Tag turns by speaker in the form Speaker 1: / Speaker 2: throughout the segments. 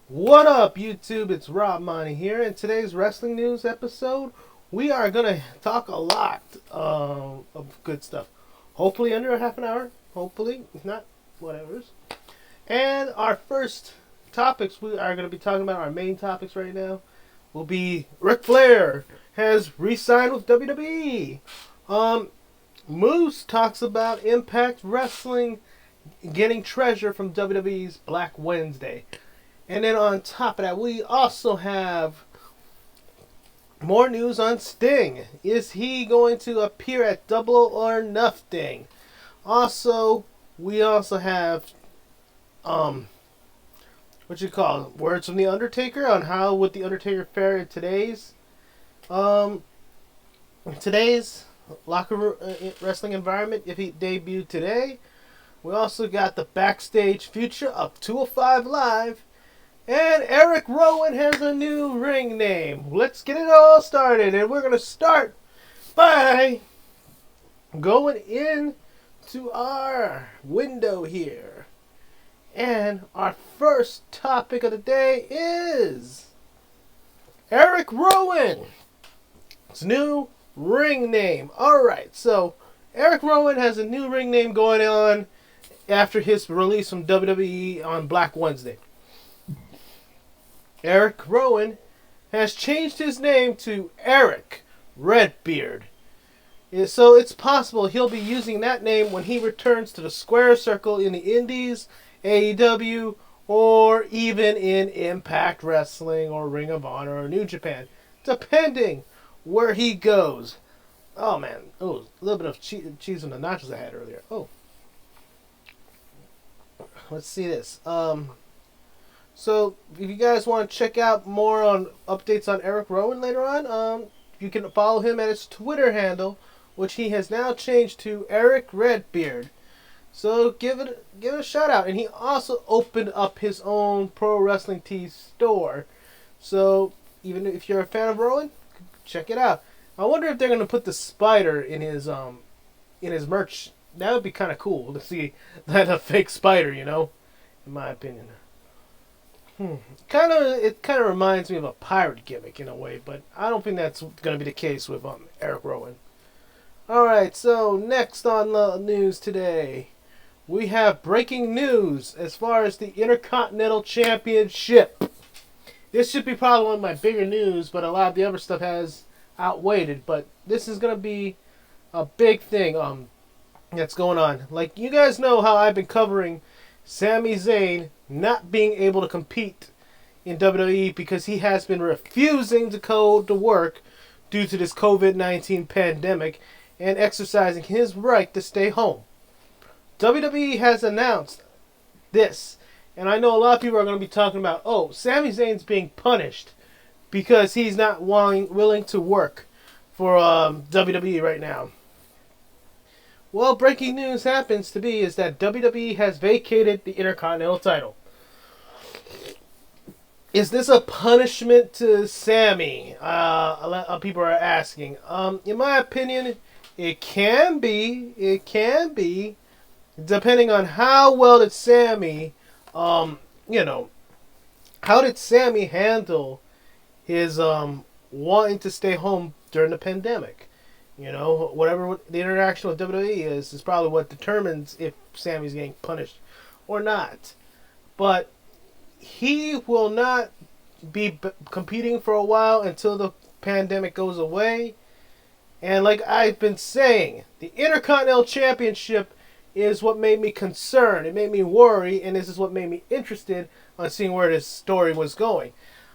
Speaker 1: What up, YouTube? It's Rob Monty here. In today's wrestling news episode, we are going to talk a lot of good stuff. Hopefully under a half an hour. Hopefully. If not, whatever. And our first topics we are going to be talking about, our main topics right now, will be Ric Flair has re-signed with WWE. Moose talks about Impact Wrestling getting treasure from WWE's Black Wednesday. And then on top of that, we also have more news on Sting. Is he going to appear at Double or Nothing? Also, we also have words from the Undertaker on how would the Undertaker fare in today's locker room wrestling environment if he debuted today. We also got the backstage future of 205 Live. And Erick Rowan has a new ring name. Let's get it all started. And we're going to start by going into our window here. And our first topic of the day is Erick Rowan's new ring name. Alright, so Erick Rowan has a new ring name going on after his release from WWE on Black Wednesday. Erick Rowan has changed his name to Erick Redbeard. So it's possible he'll be using that name when he returns to the square circle in the Indies, AEW, or even in Impact Wrestling or Ring of Honor or New Japan, depending where he goes. Oh man, a little bit of cheese on the nachos I had earlier. Let's see this. So, if you guys want to check out more on updates on Erick Rowan later on, you can follow him at his Twitter handle, which he has now changed to Erick Redbeard. So, give it a shout out. And he also opened up his own Pro Wrestling Tees store. So, even if you're a fan of Rowan, check it out. I wonder if they're going to put the spider in his merch. That would be kind of cool to see that a fake spider, in my opinion. It kind of reminds me of a pirate gimmick in a way, but I don't think that's going to be the case with Erick Rowan. Alright, so next on the news today, we have breaking news as far as the Intercontinental Championship. This should be probably one of my bigger news, but a lot of the other stuff has outweighed, but this is going to be a big thing that's going on. Like, you guys know how I've been covering Sami Zayn not being able to compete in WWE because he has been refusing to go to work due to this COVID-19 pandemic and exercising his right to stay home. WWE has announced this, and I know a lot of people are going to be talking about, Sami Zayn's being punished because he's not willing to work for WWE right now. Well, breaking news happens to be is that WWE has vacated the Intercontinental title. Is this a punishment to Sami? A lot of people are asking. In my opinion, it can be. It can be, depending on how well did Sami, how did Sami handle his wanting to stay home during the pandemic? Whatever the interaction with WWE is probably what determines if Sami's getting punished or not. But he will not be competing for a while until the pandemic goes away. And like I've been saying, the Intercontinental Championship is what made me concerned. It made me worry, and this is what made me interested on seeing where this story was going.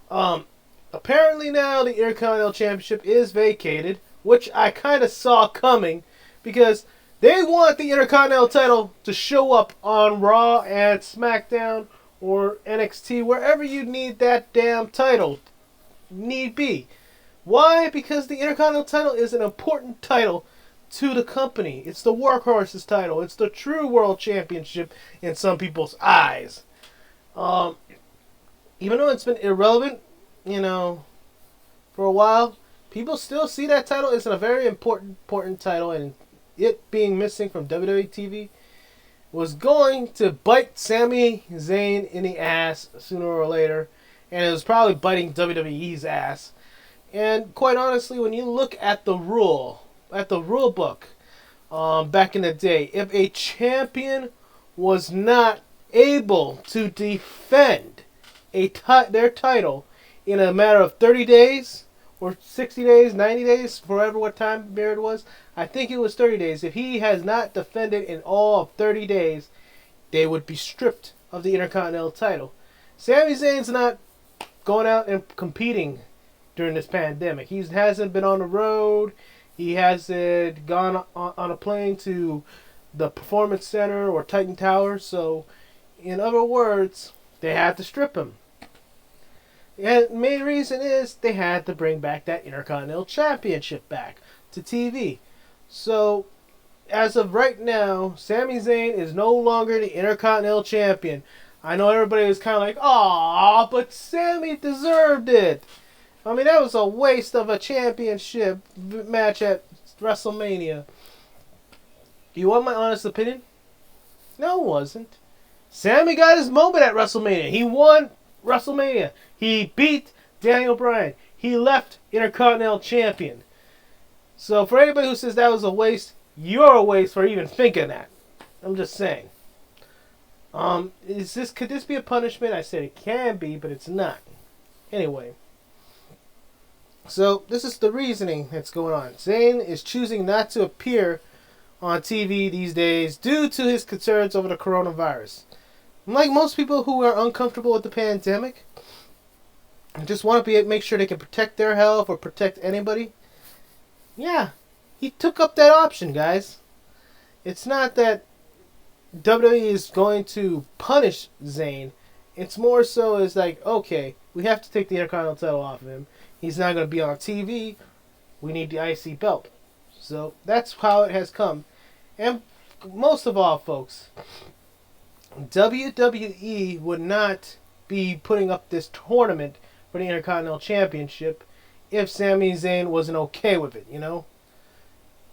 Speaker 1: Apparently now the Intercontinental Championship is vacated, which I kind of saw coming, because they want the Intercontinental title to show up on Raw and SmackDown or NXT, wherever you need that damn title. Need be. Why? Because the Intercontinental title is an important title to the company. It's the Workhorse's title. It's the true World Championship in some people's eyes. Even though it's been irrelevant, for a while, people still see that title as a very important title, and it being missing from WWE TV was going to bite Sami Zayn in the ass sooner or later. and it was probably biting WWE's ass. And quite honestly, when you look at the rule book, back in the day, if a champion was not able to defend their title in a matter of 30 days or 60 days, 90 days, forever what time period it was, I think it was 30 days. If he has not defended in all of 30 days, they would be stripped of the Intercontinental title. Sami Zayn's not going out and competing during this pandemic. He hasn't been on the road. He hasn't gone on a plane to the Performance Center or Titan Tower. So, in other words, they had to strip him. And the main reason is they had to bring back that Intercontinental Championship back to TV. So, as of right now, Sami Zayn is no longer the Intercontinental Champion. I know everybody was kind of like, "Aw, but Sami deserved it." I mean, that was a waste of a championship match at WrestleMania. You want my honest opinion? No, it wasn't. Sami got his moment at WrestleMania. He won WrestleMania. He beat Daniel Bryan. He left Intercontinental Champion. So for anybody who says that was a waste, you're a waste for even thinking that. I'm just saying. Could this be a punishment? I said it can be, but it's not. Anyway. So this is the reasoning that's going on. Zayn is choosing not to appear on TV these days due to his concerns over the coronavirus. Like most people who are uncomfortable with the pandemic and just want to make sure they can protect their health or protect anybody, yeah, he took up that option, guys. It's not that WWE is going to punish Zayn. It's more so as like, okay, we have to take the Intercontinental title off of him. He's not going to be on TV. We need the IC belt. So that's how it has come. And most of all, folks, WWE would not be putting up this tournament for the Intercontinental Championship if Sami Zayn wasn't okay with it, you know?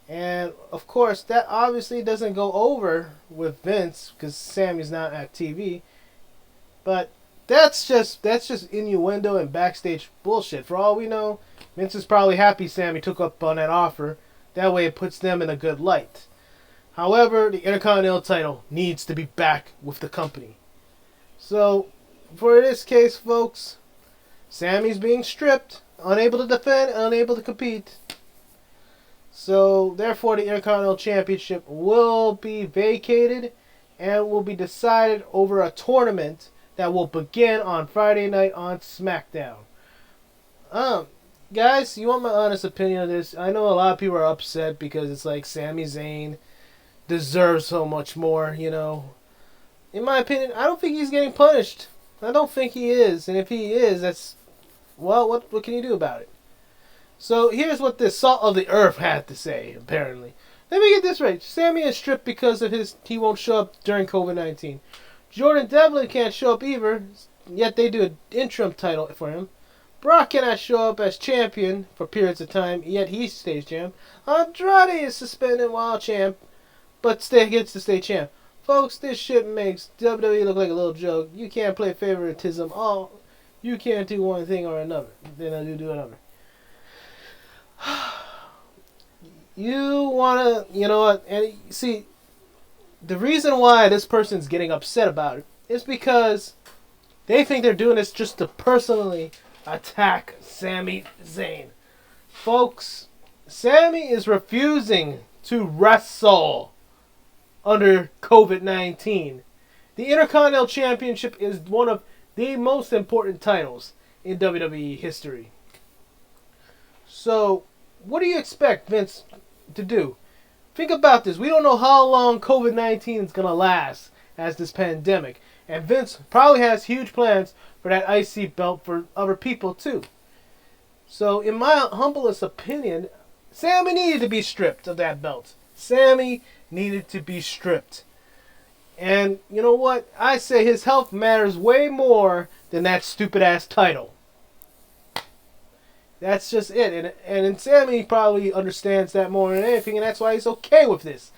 Speaker 1: And, of course, that obviously doesn't go over with Vince because Sami's not at TV. But that's just innuendo and backstage bullshit. For all we know, Vince is probably happy Sami took up on that offer. That way it puts them in a good light. However, the Intercontinental title needs to be back with the company. So, for this case, folks, Sami's being stripped, unable to defend, unable to compete. So, therefore, the Intercontinental Championship will be vacated and will be decided over a tournament that will begin on Friday night on SmackDown. Guys, you want my honest opinion on this? I know a lot of people are upset because it's like Sami Zayn deserves so much more, you know. In my opinion, I don't think he's getting punished. I don't think he is. And if he is, that's, well, what can you do about it? So here's what the Salt of the Earth had to say, apparently. Let me get this right. Sami is stripped because of he won't show up during COVID-19. Jordan Devlin can't show up either, yet they do an interim title for him. Brock cannot show up as champion for periods of time, yet he stays champ. Andrade is suspended while champ, but gets to stay champ. Folks, this shit makes WWE look like a little joke. You can't play favoritism. Oh, you can't do one thing or another. Then you do another. You wanna, you know what? And see, the reason why this person's getting upset about it is because they think they're doing this just to personally attack Sami Zayn. Folks, Sami is refusing to wrestle under COVID-19. The Intercontinental Championship is one of the most important titles in WWE history. So, what do you expect Vince to do? Think about this. We don't know how long COVID-19 is going to last as this pandemic. And Vince probably has huge plans for that IC belt for other people too. So, in my humblest opinion, Sami needed to be stripped of that belt. Sami needed to be stripped. And you know what? I say his health matters way more than that stupid ass title. That's just it. And Sami probably understands that more than anything, and that's why he's okay with this.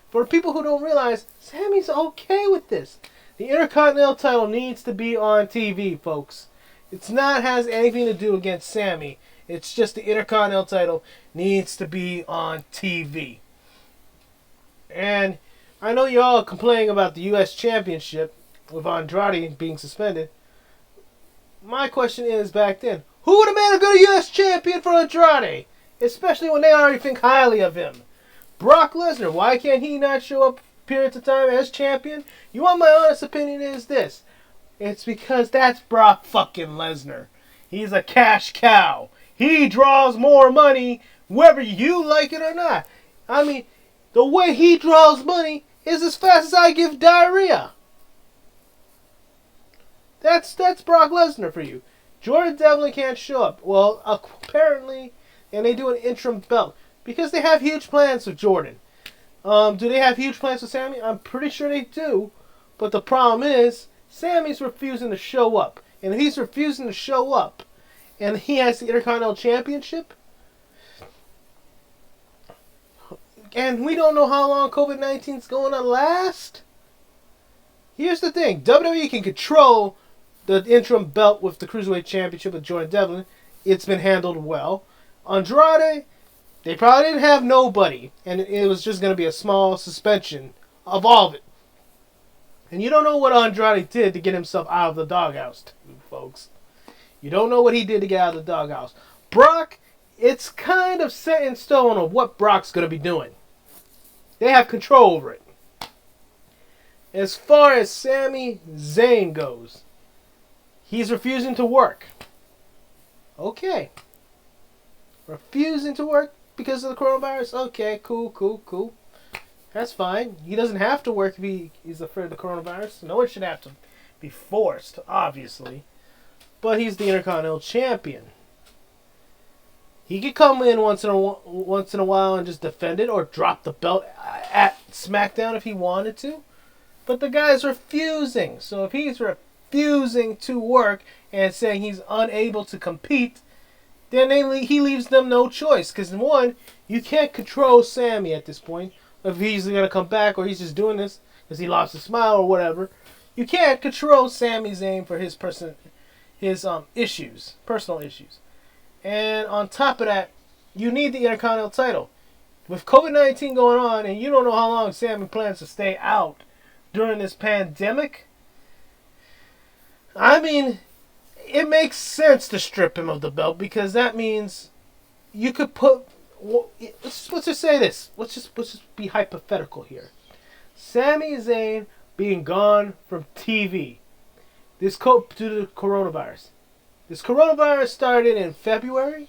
Speaker 1: For people who don't realize, Sami's okay with this. The Intercontinental title needs to be on TV, folks. It's not has anything to do against Sammy. It's just the Intercontinental title needs to be on TV. And I know you all are complaining about the U.S. Championship with Andrade being suspended. My question is, back then, who would have made a good U.S. champion for Andrade? Especially when they already think highly of him. Brock Lesnar, why can't he not show up periods of time as champion? You want my honest opinion is this. It's because that's Brock fucking Lesnar. He's a cash cow. He draws more money whether you like it or not. I mean, the way he draws money is as fast as I give diarrhea. That's Brock Lesnar for you. Jordan Devlin can't show up. Well, apparently, and they do an interim belt because they have huge plans with Jordan. Do they have huge plans with Sammy? I'm pretty sure they do. But the problem is, Sammy's refusing to show up. And if he's refusing to show up, and he has the Intercontinental Championship, and we don't know how long COVID-19 is going to last. Here's the thing. WWE can control the interim belt with the Cruiserweight Championship with Jordan Devlin. It's been handled well. Andrade, they probably didn't have nobody. And it was just going to be a small suspension of all of it. And you don't know what Andrade did to get himself out of the doghouse, folks. You don't know what he did to get out of the doghouse. Brock, it's kind of set in stone of what Brock's going to be doing. They have control over it. As far as Sami Zayn goes, he's refusing to work. Okay. Refusing to work because of the coronavirus? Okay, cool. That's fine. He doesn't have to work if he's afraid of the coronavirus. No one should have to be forced, obviously. But he's the Intercontinental Champion. He could come in once in a while and just defend it or drop the belt at SmackDown if he wanted to. But the guy's refusing. So if he's refusing to work and saying he's unable to compete, then he leaves them no choice. Because, one, you can't control Sammy at this point. If he's going to come back or he's just doing this because he lost his smile or whatever. You can't control Sami Zayn for his issues, personal issues. And on top of that, you need the Intercontinental title. With COVID-19 going on and you don't know how long Sammy plans to stay out during this pandemic, I mean, it makes sense to strip him of the belt because that means you could put... Let's just say this. Let's just be hypothetical here. Sami Zayn being gone from TV. Due to the coronavirus. This coronavirus started in February,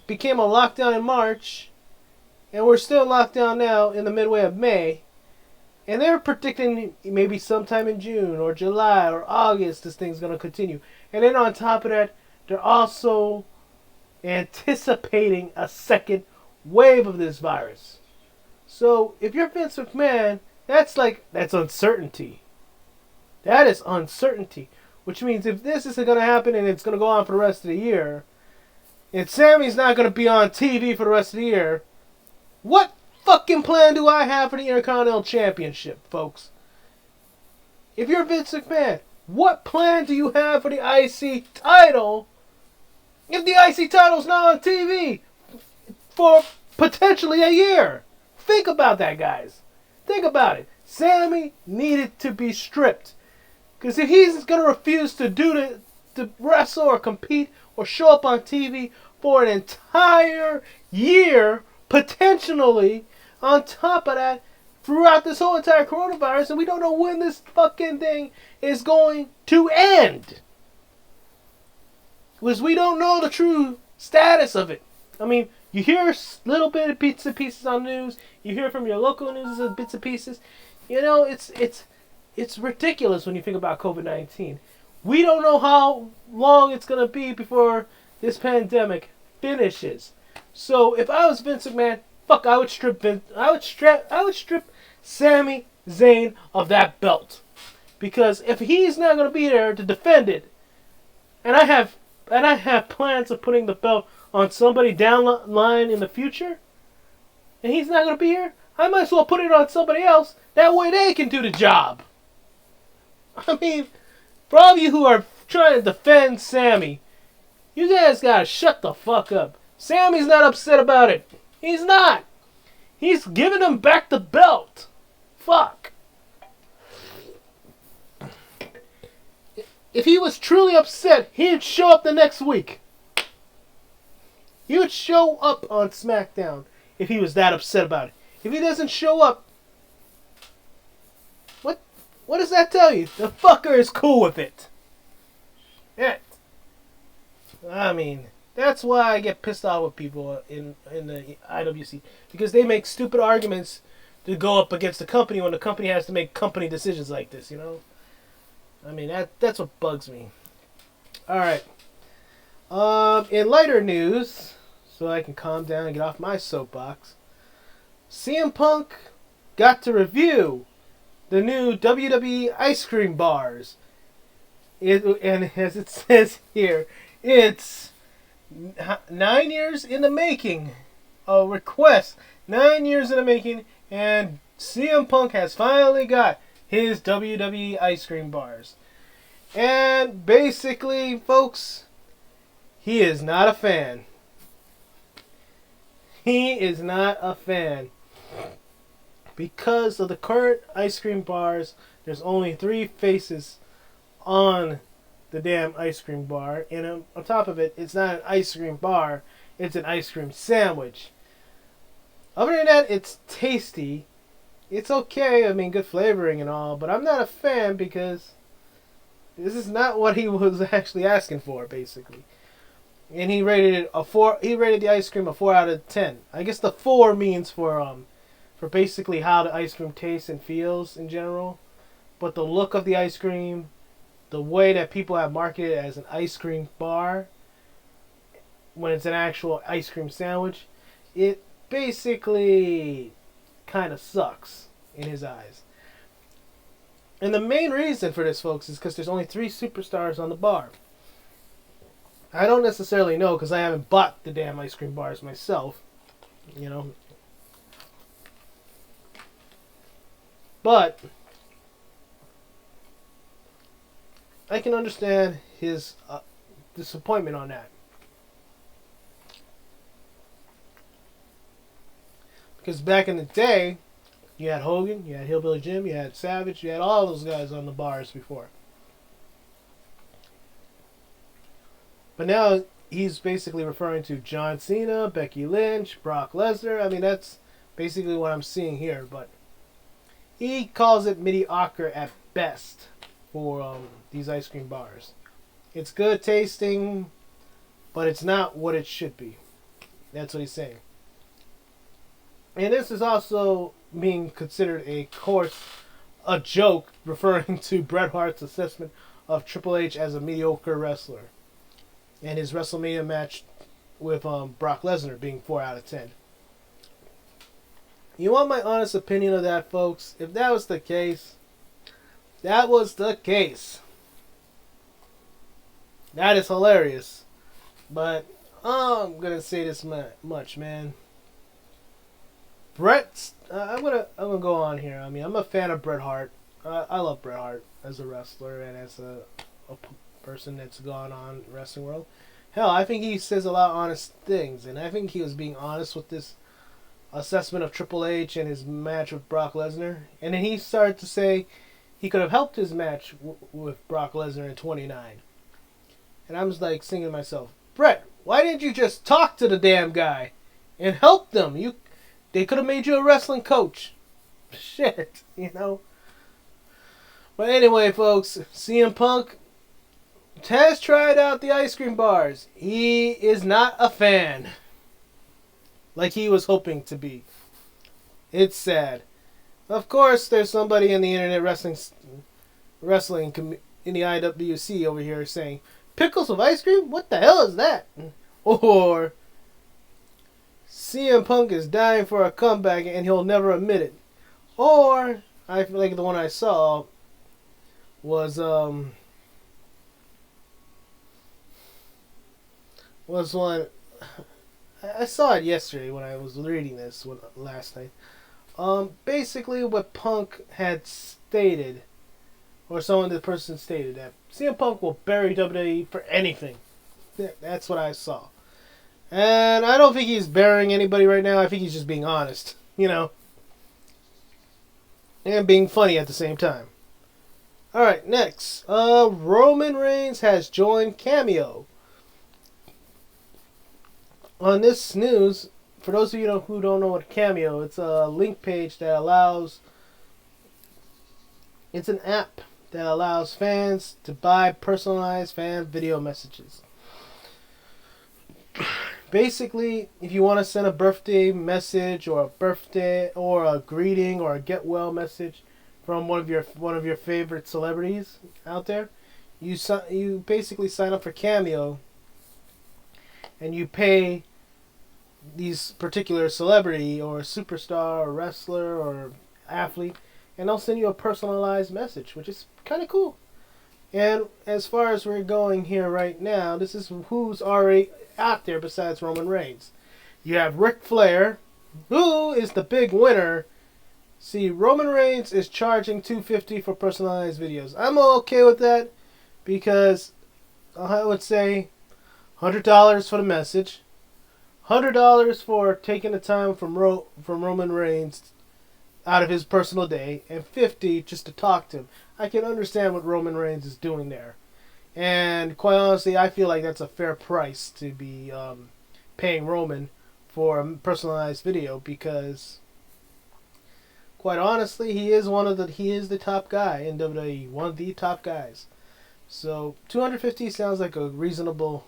Speaker 1: became a lockdown in March, and we're still locked down now in the midway of May. And they're predicting maybe sometime in June or July or August this thing's going to continue. And then on top of that, they're also anticipating a second wave of this virus. So if you're Vince McMahon, that's uncertainty. That is uncertainty. Which means if this isn't going to happen and it's going to go on for the rest of the year, and Sammy's not going to be on TV for the rest of the year, what fucking plan do I have for the Intercontinental Championship, folks? If you're Vince McMahon, what plan do you have for the IC title if the IC title's not on TV for potentially a year? Think about that, guys. Think about it. Sammy needed to be stripped. Because if he's going to refuse to wrestle or compete or show up on TV for an entire year, potentially, on top of that, throughout this whole entire coronavirus, and we don't know when this fucking thing is going to end. Because we don't know the true status of it. I mean, you hear little bit of bits and pieces on news. You hear from your local news bits and pieces. You know, it's ridiculous when you think about COVID-19. We don't know how long it's going to be before this pandemic finishes. So if I was Vince McMahon, I would strip Sami Zayn of that belt. Because if he's not going to be there to defend it, and I have plans of putting the belt on somebody down the line in the future, and he's not going to be here, I might as well put it on somebody else. That way they can do the job. I mean, for all of you who are trying to defend Sammy. You guys gotta shut the fuck up. Sammy's not upset about it. He's not. He's giving him back the belt. Fuck. If he was truly upset, he'd show up the next week. He would show up on SmackDown if he was that upset about it. If he doesn't show up, what does that tell you? The fucker is cool with it. Yeah. I mean, that's why I get pissed off with people in the IWC. Because they make stupid arguments to go up against the company when the company has to make company decisions like this, you know? I mean, that's what bugs me. Alright. In lighter news, so I can calm down and get off my soapbox, CM Punk got to review the new WWE ice cream bars. And as it says here, it's 9 years in the making. A request. 9 years in the making. And CM Punk has finally got his WWE ice cream bars. And basically, folks, he is not a fan. He is not a fan. Because of the current ice cream bars, there's only 3 faces on the damn ice cream bar. And on top of it, it's not an ice cream bar. It's an ice cream sandwich. Other than that, it's tasty. It's okay. I mean, good flavoring and all. But I'm not a fan because this is not what he was actually asking for, basically. And he rated it a 4. He rated the ice cream a 4 out of 10. I guess the 4 means for basically how the ice cream tastes and feels in general. But the look of the ice cream, the way that people have marketed it as an ice cream bar, when it's an actual ice cream sandwich, it basically kind of sucks in his eyes. And the main reason for this, folks, is because there's only 3 superstars on the bar. I don't necessarily know because I haven't bought the damn ice cream bars myself, you know. But I can understand his disappointment on that. Because back in the day, you had Hogan, you had Hillbilly Jim, you had Savage, you had all those guys on the bars before. But now he's basically referring to John Cena, Becky Lynch, Brock Lesnar. I mean, that's basically what I'm seeing here. But he calls it mediocre at best for these ice cream bars. It's good tasting, but it's not what it should be. That's what he's saying. And this is also being considered a joke, referring to Bret Hart's assessment of Triple H as a mediocre wrestler. And his WrestleMania match with Brock Lesnar being 4 out of 10. You want my honest opinion of that, folks? If that was the case, that was the case. That is hilarious. But I'm going to say this much, man. I'm gonna go on here. I mean, I'm a fan of Bret Hart. I love Bret Hart as a wrestler and as a person that's gone on in the wrestling world. Hell, I think he says a lot of honest things, and I think he was being honest with this assessment of Triple H and his match with Brock Lesnar. And then he started to say he could have helped his match with Brock Lesnar in 29. And I was like singing to myself, Bret, why didn't you just talk to the damn guy and help them? They could have made you a wrestling coach. Shit, you know. But anyway, folks, CM Punk has tried out the ice cream bars. He is not a fan like he was hoping to be. It's sad. Of course, there's somebody in the internet wrestling in the IWC over here saying, pickles with ice cream? What the hell is that? Or CM Punk is dying for a comeback and he'll never admit it. Or, I feel like the one I saw was one, I saw it yesterday when I was reading this last night. Basically what Punk had stated, or someone the person stated that CM Punk will bury WWE for anything. That's what I saw. And I don't think he's burying anybody right now. I think he's just being honest, and being funny at the same time. Alright, next. Roman Reigns has joined Cameo. On this news, for those of you who don't know what Cameo, it's a link page that allows... It's an app that allows fans to buy personalized fan video messages. Basically, if you want to send a birthday message or a greeting or a get well message from one of your favorite celebrities out there, you basically sign up for Cameo and you pay these particular celebrity or superstar or wrestler or athlete, and they'll send you a personalized message, which is kind of cool. And as far as we're going here right now, this is who's already out there besides Roman Reigns. You have Ric Flair, who is the big winner. See, Roman Reigns is charging $250 for personalized videos. I'm okay with that because I would say $100 for the message, $100 for taking the time from Roman Reigns out of his personal day, and $50 just to talk to him. I can understand what Roman Reigns is doing there. And quite honestly, I feel like that's a fair price to be paying Roman for a personalized video because, quite honestly, he is the top guy in WWE, one of the top guys. So $250 sounds like a reasonable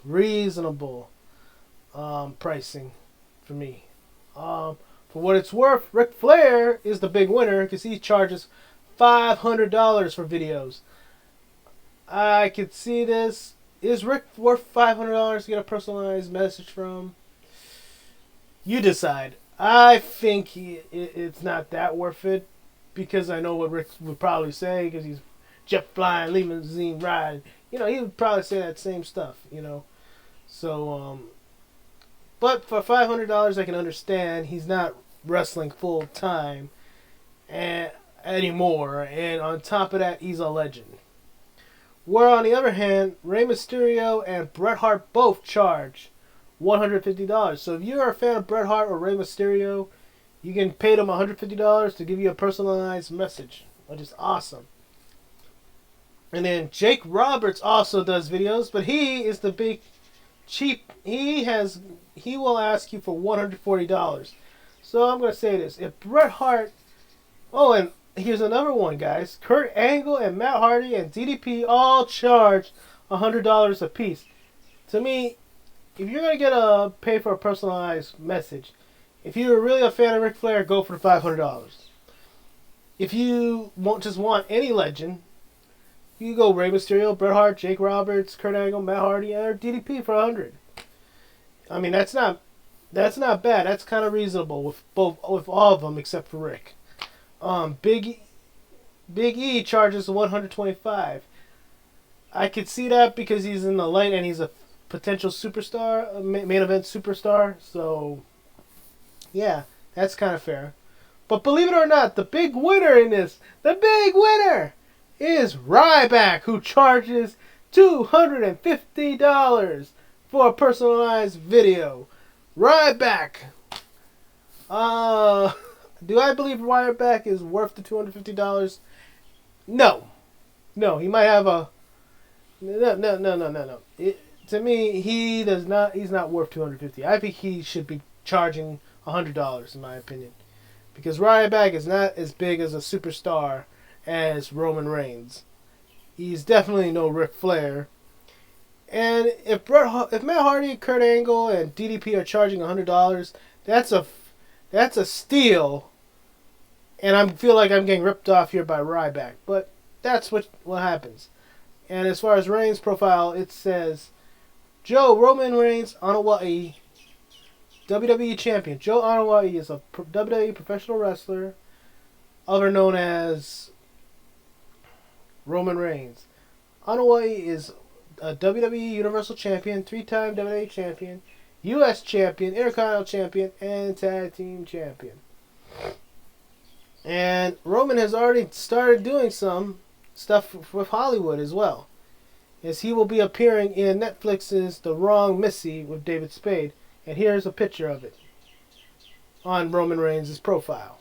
Speaker 1: pricing for me. For what it's worth, Ric Flair is the big winner because he charges $500 for videos. I could see this. Is Rick worth $500 to get a personalized message from? You decide. I think it's not that worth it because I know what Rick would probably say because he's jet flying, limousine riding. He would probably say that same stuff, So, but for $500, I can understand he's not wrestling full time anymore, and on top of that, he's a legend. Where on the other hand, Rey Mysterio and Bret Hart both charge $150. So if you're a fan of Bret Hart or Rey Mysterio, you can pay them $150 to give you a personalized message, which is awesome. And then Jake Roberts also does videos, but he is the big cheap. He will ask you for $140. So I'm going to say this. If Bret Hart... Oh, and here's another one, guys. Kurt Angle and Matt Hardy and DDP all charge $100 a piece. To me, if you're going to pay for a personalized message, if you're really a fan of Ric Flair, go for the $500. If you just want any legend, you go Rey Mysterio, Bret Hart, Jake Roberts, Kurt Angle, Matt Hardy, or DDP for $100. I mean, that's not bad. That's kind of reasonable with all of them except for Rick. Big E charges $125. I could see that because he's in the light and he's a potential superstar, main event superstar. So, yeah, that's kind of fair. But believe it or not, the big winner in this, is Ryback, who charges $250 for a personalized video. Ryback. Do I believe Ryback is worth the $250? No. No, he might have a... No. To me, he's not worth $250. I think he should be charging $100, in my opinion. Because Ryback is not as big as a superstar as Roman Reigns. He's definitely no Ric Flair. And if Matt Hardy, Kurt Angle, and DDP are charging $100, that's a steal. And I feel like I'm getting ripped off here by Ryback. But that's what happens. And as far as Reigns' profile, it says, Roman Reigns, Anoa'i, WWE Champion. Joe Anoa'i is a WWE professional wrestler, other known as Roman Reigns. Anoa'i is a WWE Universal Champion, 3-time WWE Champion, U.S. Champion, Intercontinental Champion, and Tag Team Champion. And Roman has already started doing some stuff with Hollywood as well. Is he will be appearing in Netflix's The Wrong Missy with David Spade. And here's a picture of it on Roman Reigns' profile.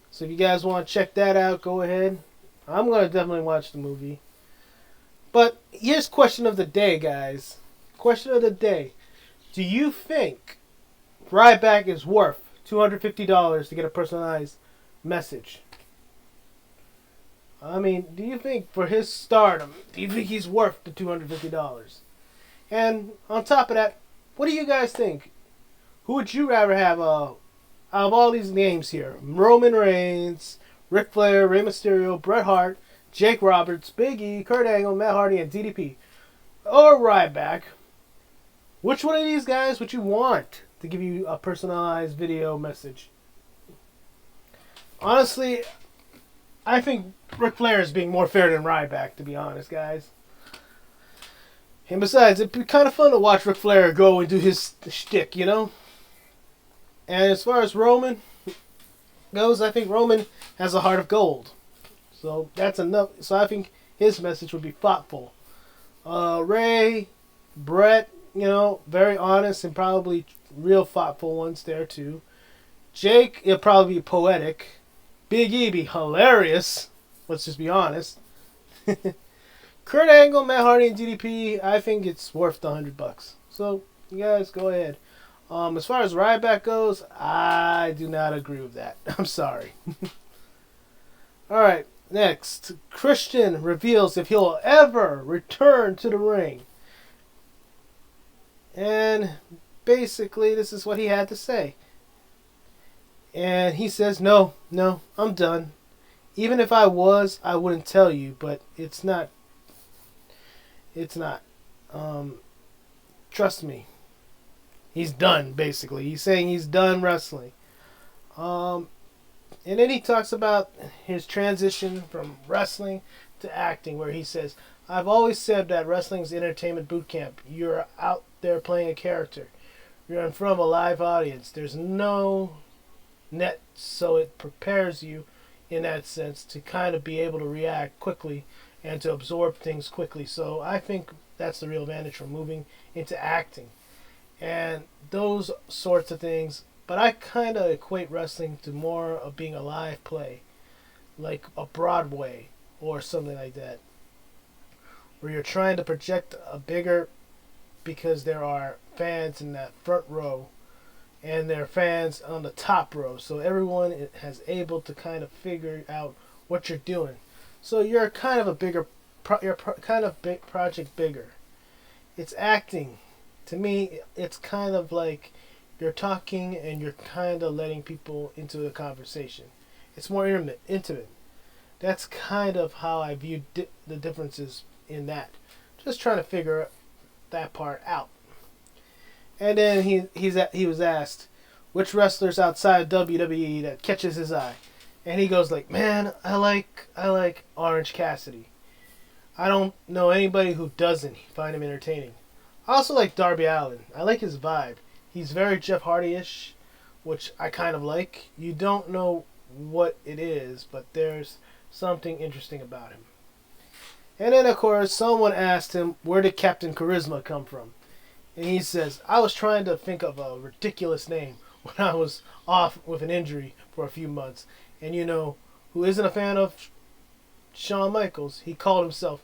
Speaker 1: So if you guys want to check that out, go ahead. I'm going to definitely watch the movie. But here's question of the day, guys. Question of the day. Do you think Ryback is worth $250 to get a personalized message? I mean, do you think for his stardom, do you think he's worth the $250? And on top of that, what do you guys think? Who would you rather have out of all these names here? Roman Reigns, Ric Flair, Rey Mysterio, Bret Hart, Jake Roberts, Big E, Kurt Angle, Matt Hardy, and DDP. Or Ryback. Which one of these guys would you want to give you a personalized video message? Honestly, I think Ric Flair is being more fair than Ryback, to be honest, guys. And besides, it'd be kind of fun to watch Ric Flair go and do his shtick, you know? And as far as Roman goes, I think Roman has a heart of gold. So that's enough. So I think his message would be thoughtful. Ray, Brett, you know, very honest and probably real thoughtful ones there too. Jake, it'll probably be poetic. Big E be hilarious. Let's just be honest. Kurt Angle, Matt Hardy, and DDP, I think it's worth the $100. So you guys go ahead. As far as Ryback goes, I do not agree with that. I'm sorry. Alright, next. Christian reveals if he'll ever return to the ring. And basically, this is what he had to say. And he says, no, I'm done. Even if I was, I wouldn't tell you, but it's not. Trust me. He's done, basically. He's saying he's done wrestling. And then he talks about his transition from wrestling to acting, where he says, I've always said that wrestling's entertainment boot camp. You're out there playing a character. You're in front of a live audience. There's no net, so it prepares you in that sense to kind of be able to react quickly and to absorb things quickly. So I think that's the real advantage from moving into acting and those sorts of things. But I kind of equate wrestling to more of being a live play, like a Broadway or something like that, where you're trying to project a bigger, because there are fans in that front row and there are fans on the top row, so everyone has able to kind of figure out what you're doing. So you're kind of a bigger, project bigger. It's acting. To me, it's kind of like you're talking and you're kind of letting people into the conversation. It's more intimate. That's kind of how I view the differences in that. Just trying to figure that part out. And then he was asked which wrestlers outside WWE that catches his eye, and he goes like, "Man, I like Orange Cassidy. I don't know anybody who doesn't find him entertaining. I also like Darby Allin. I like his vibe. He's very Jeff Hardy-ish, which I kind of like. You don't know what it is, but there's something interesting about him." And then, of course, someone asked him, where did Captain Charisma come from? And he says, I was trying to think of a ridiculous name when I was off with an injury for a few months. And you know, who isn't a fan of Shawn Michaels? He called himself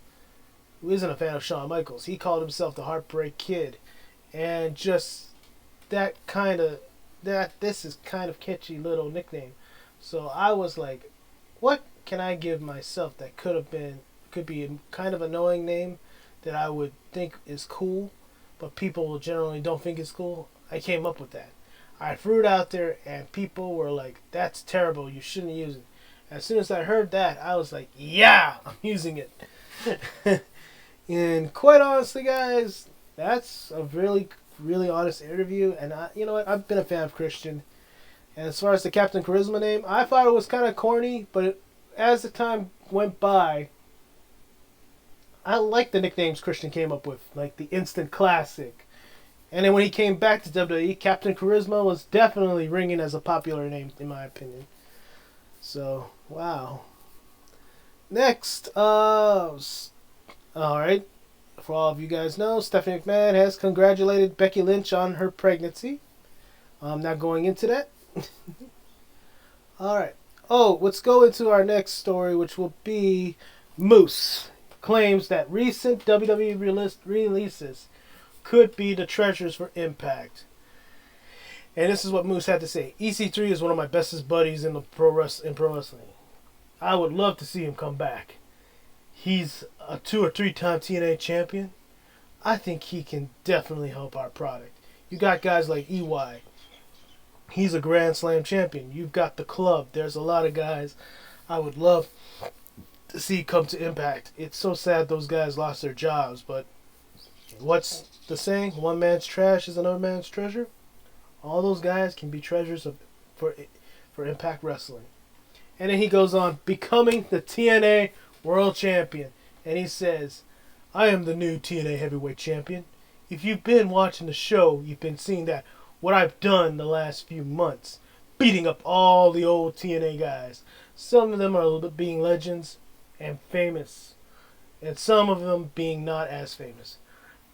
Speaker 1: the Heartbreak Kid. And just this is kind of catchy little nickname. So I was like, what can I give myself that could be a kind of annoying name that I would think is cool, but people generally don't think it's cool? I came up with that. I threw it out there and people were like, that's terrible, you shouldn't use it. As soon as I heard that, I was like, yeah, I'm using it. And quite honestly, guys, that's a really, really honest interview. And you know what? I've been a fan of Christian. And as far as the Captain Charisma name, I thought it was kind of corny, but as the time went by, I like the nicknames Christian came up with, like the Instant Classic. And then when he came back to WWE, Captain Charisma was definitely ringing as a popular name, in my opinion. So, wow. Next, alright, for all of you guys know, Stephanie McMahon has congratulated Becky Lynch on her pregnancy. I'm not going into that. Alright. Oh, let's go into our next story, which will be Moose claims that recent WWE releases could be the treasures for Impact. And this is what Moose had to say. EC3 is one of my bestest buddies in pro wrestling. I would love to see him come back. He's a 2 or 3 time TNA champion. I think he can definitely help our product. You got guys like EY. He's a Grand Slam champion. You've got the club. There's a lot of guys I would love to see come to Impact. It's so sad those guys lost their jobs, but what's the saying? One man's trash is another man's treasure. All those guys can be treasures for Impact Wrestling. And then he goes on, becoming the TNA World Champion. And he says, I am the new TNA Heavyweight Champion. If you've been watching the show, you've been seeing that what I've done the last few months, beating up all the old TNA guys. Some of them are being legends and famous, and some of them being not as famous.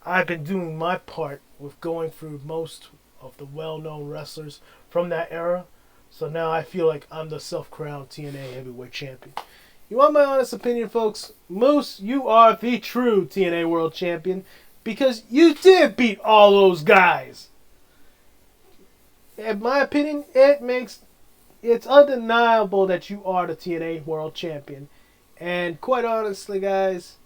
Speaker 1: I've been doing my part with going through most of the well-known wrestlers from that era, so now I feel like I'm the self-crowned TNA Heavyweight Champion. You want my honest opinion, folks? Moose, you are the true TNA World Champion because you did beat all those guys. In my opinion, it's undeniable that you are the TNA World Champion. And quite honestly, guys,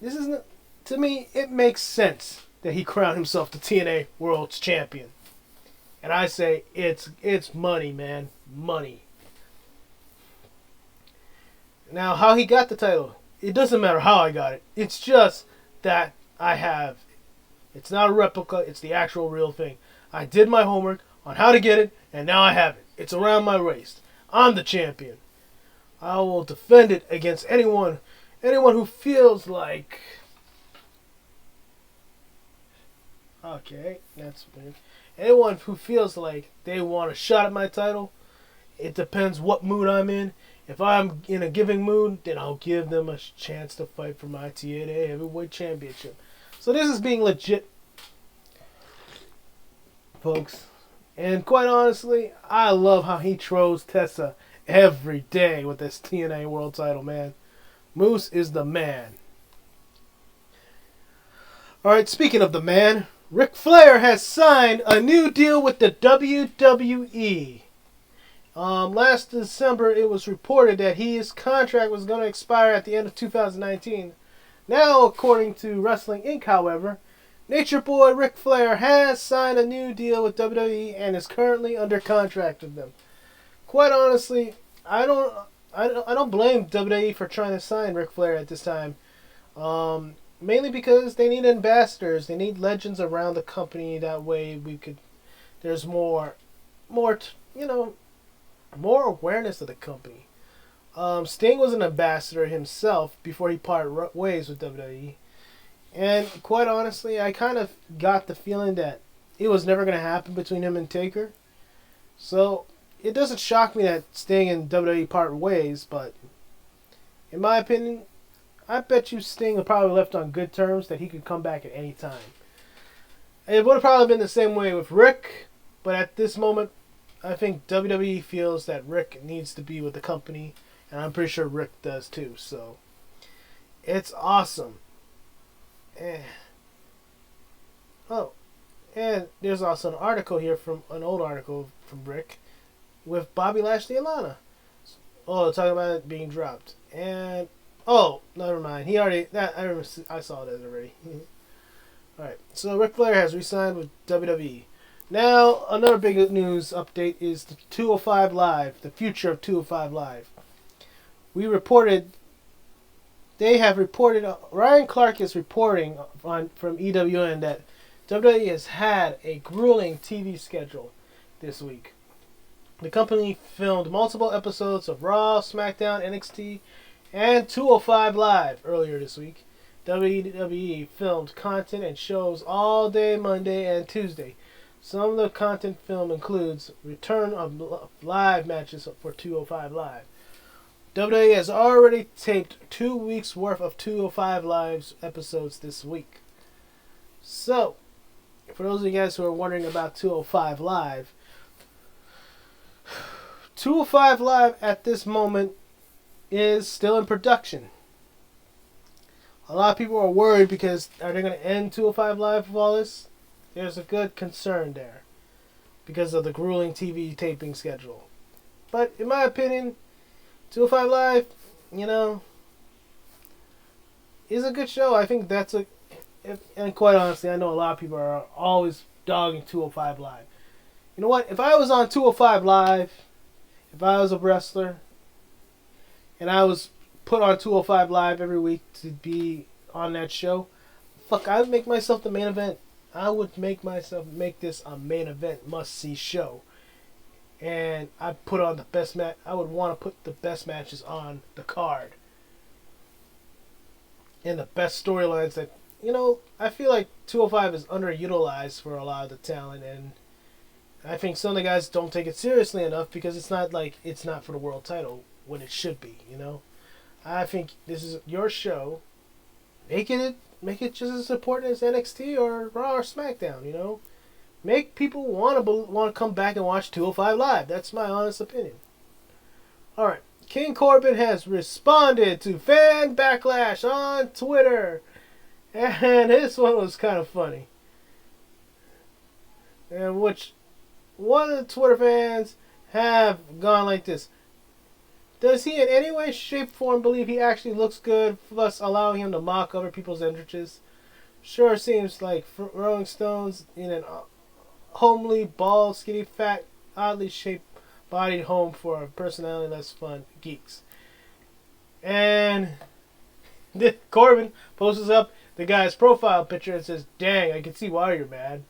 Speaker 1: this isn't, to me, it makes sense that he crowned himself the TNA World Champion. And I say it's money, man. Money. Now, how he got the title, it doesn't matter how I got it. It's just that I have. It's not a replica. It's the actual real thing. I did my homework on how to get it, and now I have it. It's around my waist. I'm the champion. I will defend it against anyone who feels like... Okay, that's weird. Anyone who feels like they want a shot at my title, it depends what mood I'm in. If I'm in a giving mood, then I'll give them a chance to fight for my TNA Heavyweight Championship. So this is being legit, folks. And quite honestly, I love how he trolls Tessa every day with this TNA World title, man. Moose is the man. Alright, speaking of the man, Ric Flair has signed a new deal with the WWE. Last December, it was reported that his contract was going to expire at the end of 2019. Now, according to Wrestling Inc., however, Nature Boy Ric Flair has signed a new deal with WWE and is currently under contract with them. Quite honestly, I don't blame WWE for trying to sign Ric Flair at this time. Mainly because they need ambassadors, they need legends around the company. That way, there's more awareness of the company. Sting was an ambassador himself before he parted ways with WWE. And quite honestly, I kind of got the feeling that it was never going to happen between him and Taker. So, it doesn't shock me that Sting and WWE parted ways, but in my opinion, I bet you Sting would probably left on good terms that he could come back at any time. It would have probably been the same way with Rick, but at this moment, I think WWE feels that Rick needs to be with the company, and I'm pretty sure Rick does too, so it's awesome. Oh, and there's also an article here an old article from Rick with Bobby Lashley and Lana. Oh, talking about it being dropped. And oh, never mind. I saw that already. Alright, so Ric Flair has re-signed with WWE. Now, another big news update is the 205 Live, the future of 205 Live. Ryan Clark is reporting from EWN that WWE has had a grueling TV schedule this week. The company filmed multiple episodes of Raw, SmackDown, NXT, and 205 Live earlier this week. WWE filmed content and shows all day Monday and Tuesday. Some of the content film includes return of live matches for 205 Live. WWE has already taped 2 weeks worth of 205 Live episodes this week. So, for those of you guys who are wondering about 205 Live, 205 Live at this moment is still in production. A lot of people are worried because are they going to end 205 Live with all this? There's a good concern there because of the grueling TV taping schedule. But in my opinion, 205 Live, is a good show. I think that's and quite honestly, I know a lot of people are always dogging 205 Live. You know what? If I was on 205 Live, if I was a wrestler, and I was put on 205 Live every week to be on that show, I would make myself the main event. I would make this a main event, must-see show. And I put on the best match. I would want to put the best matches on the card. And the best storylines that, I feel like 205 is underutilized for a lot of the talent. And I think some of the guys don't take it seriously enough because it's not for the world title when it should be, I think this is your show. Make it just as important as NXT or Raw or SmackDown, Make people want to come back and watch 205 Live. That's my honest opinion. Alright. King Corbin has responded to fan backlash on Twitter. And this one was kind of funny. And which one of the Twitter fans have gone like this. Does he in any way, shape, form believe he actually looks good, thus allowing him to mock other people's entrances? Sure seems like Rolling Stones in an homely, bald, skinny, fat, oddly shaped, bodied home for personality less fun geeks. And Corbin posts up the guy's profile picture and says, "Dang, I can see why you're mad."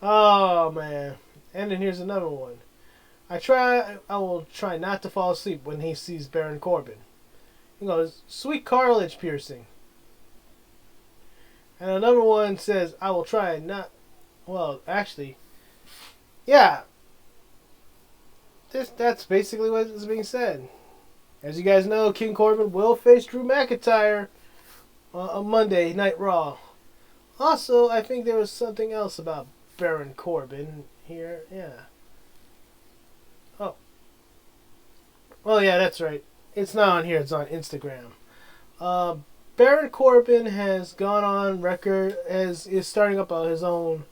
Speaker 1: Oh man. And then here's another one. I will try not to fall asleep when he sees Baron Corbin. He goes, "Sweet cartilage piercing." And another one says, "I will try not..." Well, actually, yeah. That's basically what is being said. As you guys know, King Corbin will face Drew McIntyre on Monday Night Raw. Also, I think there was something else about Baron Corbin here. Yeah. Oh. Well, yeah, that's right. It's not on here. It's on Instagram. Baron Corbin has gone on record is starting up his own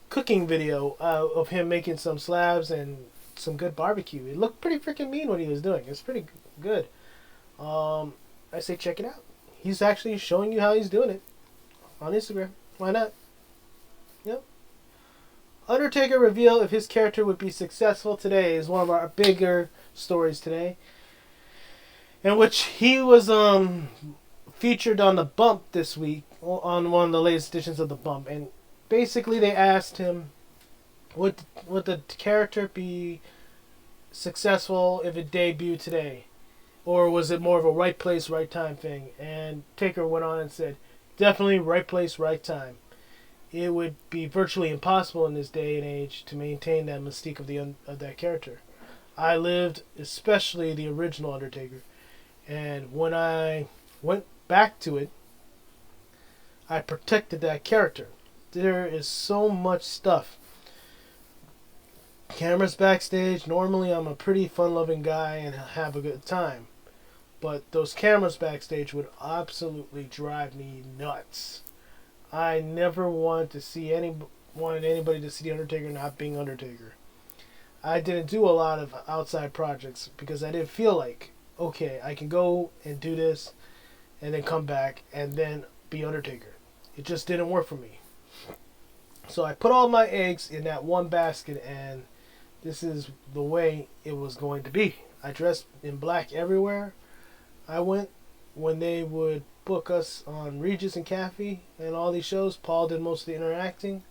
Speaker 1: cooking video of him making some slabs and some good barbecue. It looked pretty freaking mean what he was doing. It's pretty good. I say check it out. He's actually showing you how he's doing it on Instagram. Why not? Yep. Undertaker revealed if his character would be successful today is one of our bigger stories today, in which he was featured on the Bump this week, on one of the latest editions of the Bump, and basically they asked him, would the character be successful if it debuted today, or was it more of a right place, right time thing? And Taker went on and said, definitely right place, right time. It would be virtually impossible in this day and age to maintain that mystique of that character. I lived, especially the original Undertaker, and when I went back to it, I protected that character. There is so much stuff. Cameras backstage, normally I'm a pretty fun-loving guy and have a good time. But those cameras backstage would absolutely drive me nuts. I never wanted anybody to see the Undertaker not being Undertaker. I didn't do a lot of outside projects because I didn't feel like, okay, I can go and do this and then come back and then be Undertaker. It just didn't work for me. So I put all my eggs in that one basket, and this is the way it was going to be. I dressed in black everywhere I went. When they would book us on Regis and Caffey and all these shows, Paul did most of the interacting.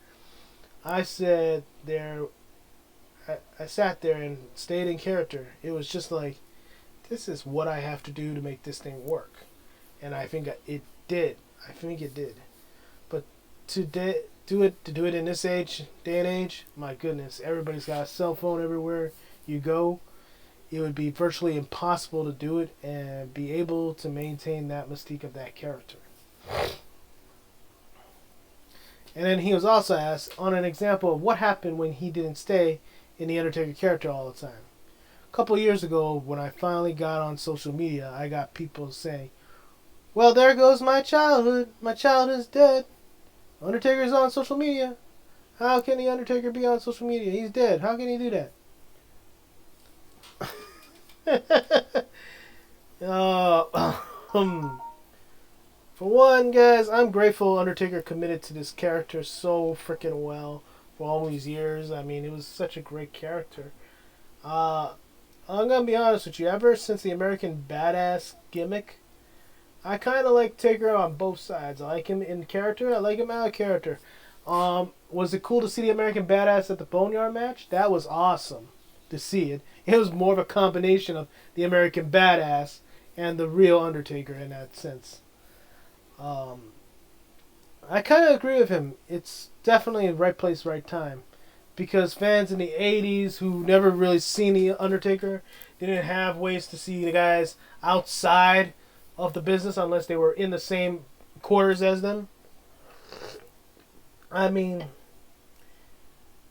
Speaker 1: I sat there and stayed in character. It was just like, this is what I have to do to make this thing work. And I think it did. But to do it in this day and age, my goodness, everybody's got a cell phone everywhere you go. it would be virtually impossible to do it and be able to maintain that mystique of that character. And then he was also asked on an example of what happened when he didn't stay in the Undertaker character all the time. A couple of years ago, when I finally got on social media, I got people saying, well, there goes my childhood. My childhood's dead. Undertaker's on social media. How can the Undertaker be on social media? He's dead. How can he do that? For one, guys, I'm grateful Undertaker committed to this character so freaking well for all these years. I mean, it was such a great character. I'm gonna be honest with you. Ever since the American Badass gimmick, I kind of like Taker on both sides. I like him in character. I like him out of character. Was it cool to see the American Badass at the Boneyard match? That was awesome to see it. It was more of a combination of the American Badass and the real Undertaker in that sense. I kind of agree with him. It's definitely the right place, right time. Because fans in the 80s who never really seen the Undertaker didn't have ways to see the guys outside of the business unless they were in the same quarters as them. I mean,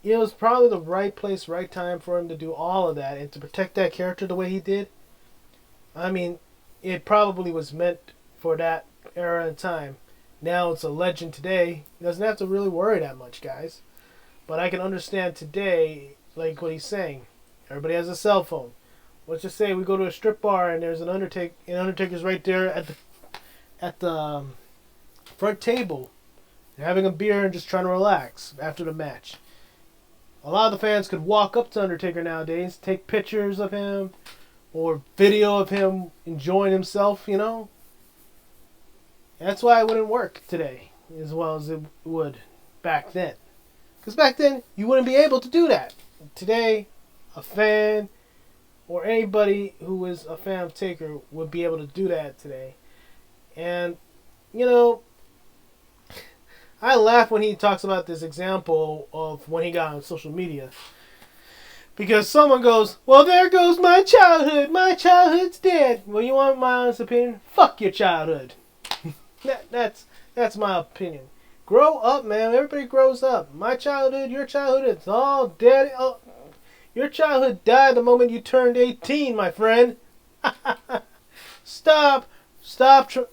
Speaker 1: it was probably the right place, right time for him to do all of that and to protect that character the way he did. I mean, it probably was meant for that era and time. Now it's a legend today. He doesn't have to really worry that much, guys. But I can understand today, like what he's saying. Everybody has a cell phone. Let's just say we go to a strip bar and there's an Undertaker's right there at the front table. They're having a beer and just trying to relax after the match. A lot of the fans could walk up to Undertaker nowadays, take pictures of him, or video of him enjoying himself, you know. That's why it wouldn't work today as well as it would back then. Because back then, you wouldn't be able to do that. Today, a fan or anybody who is a fan of Taker would be able to do that today. And, you know, I laugh when he talks about this example of when he got on social media. Because someone goes, well, there goes my childhood. My childhood's dead. Well, you want my honest opinion? Fuck your childhood. That's my opinion. Grow up, man. Everybody grows up. My childhood, your childhood, it's all dead. Oh, your childhood died the moment you turned 18, my friend. Stop.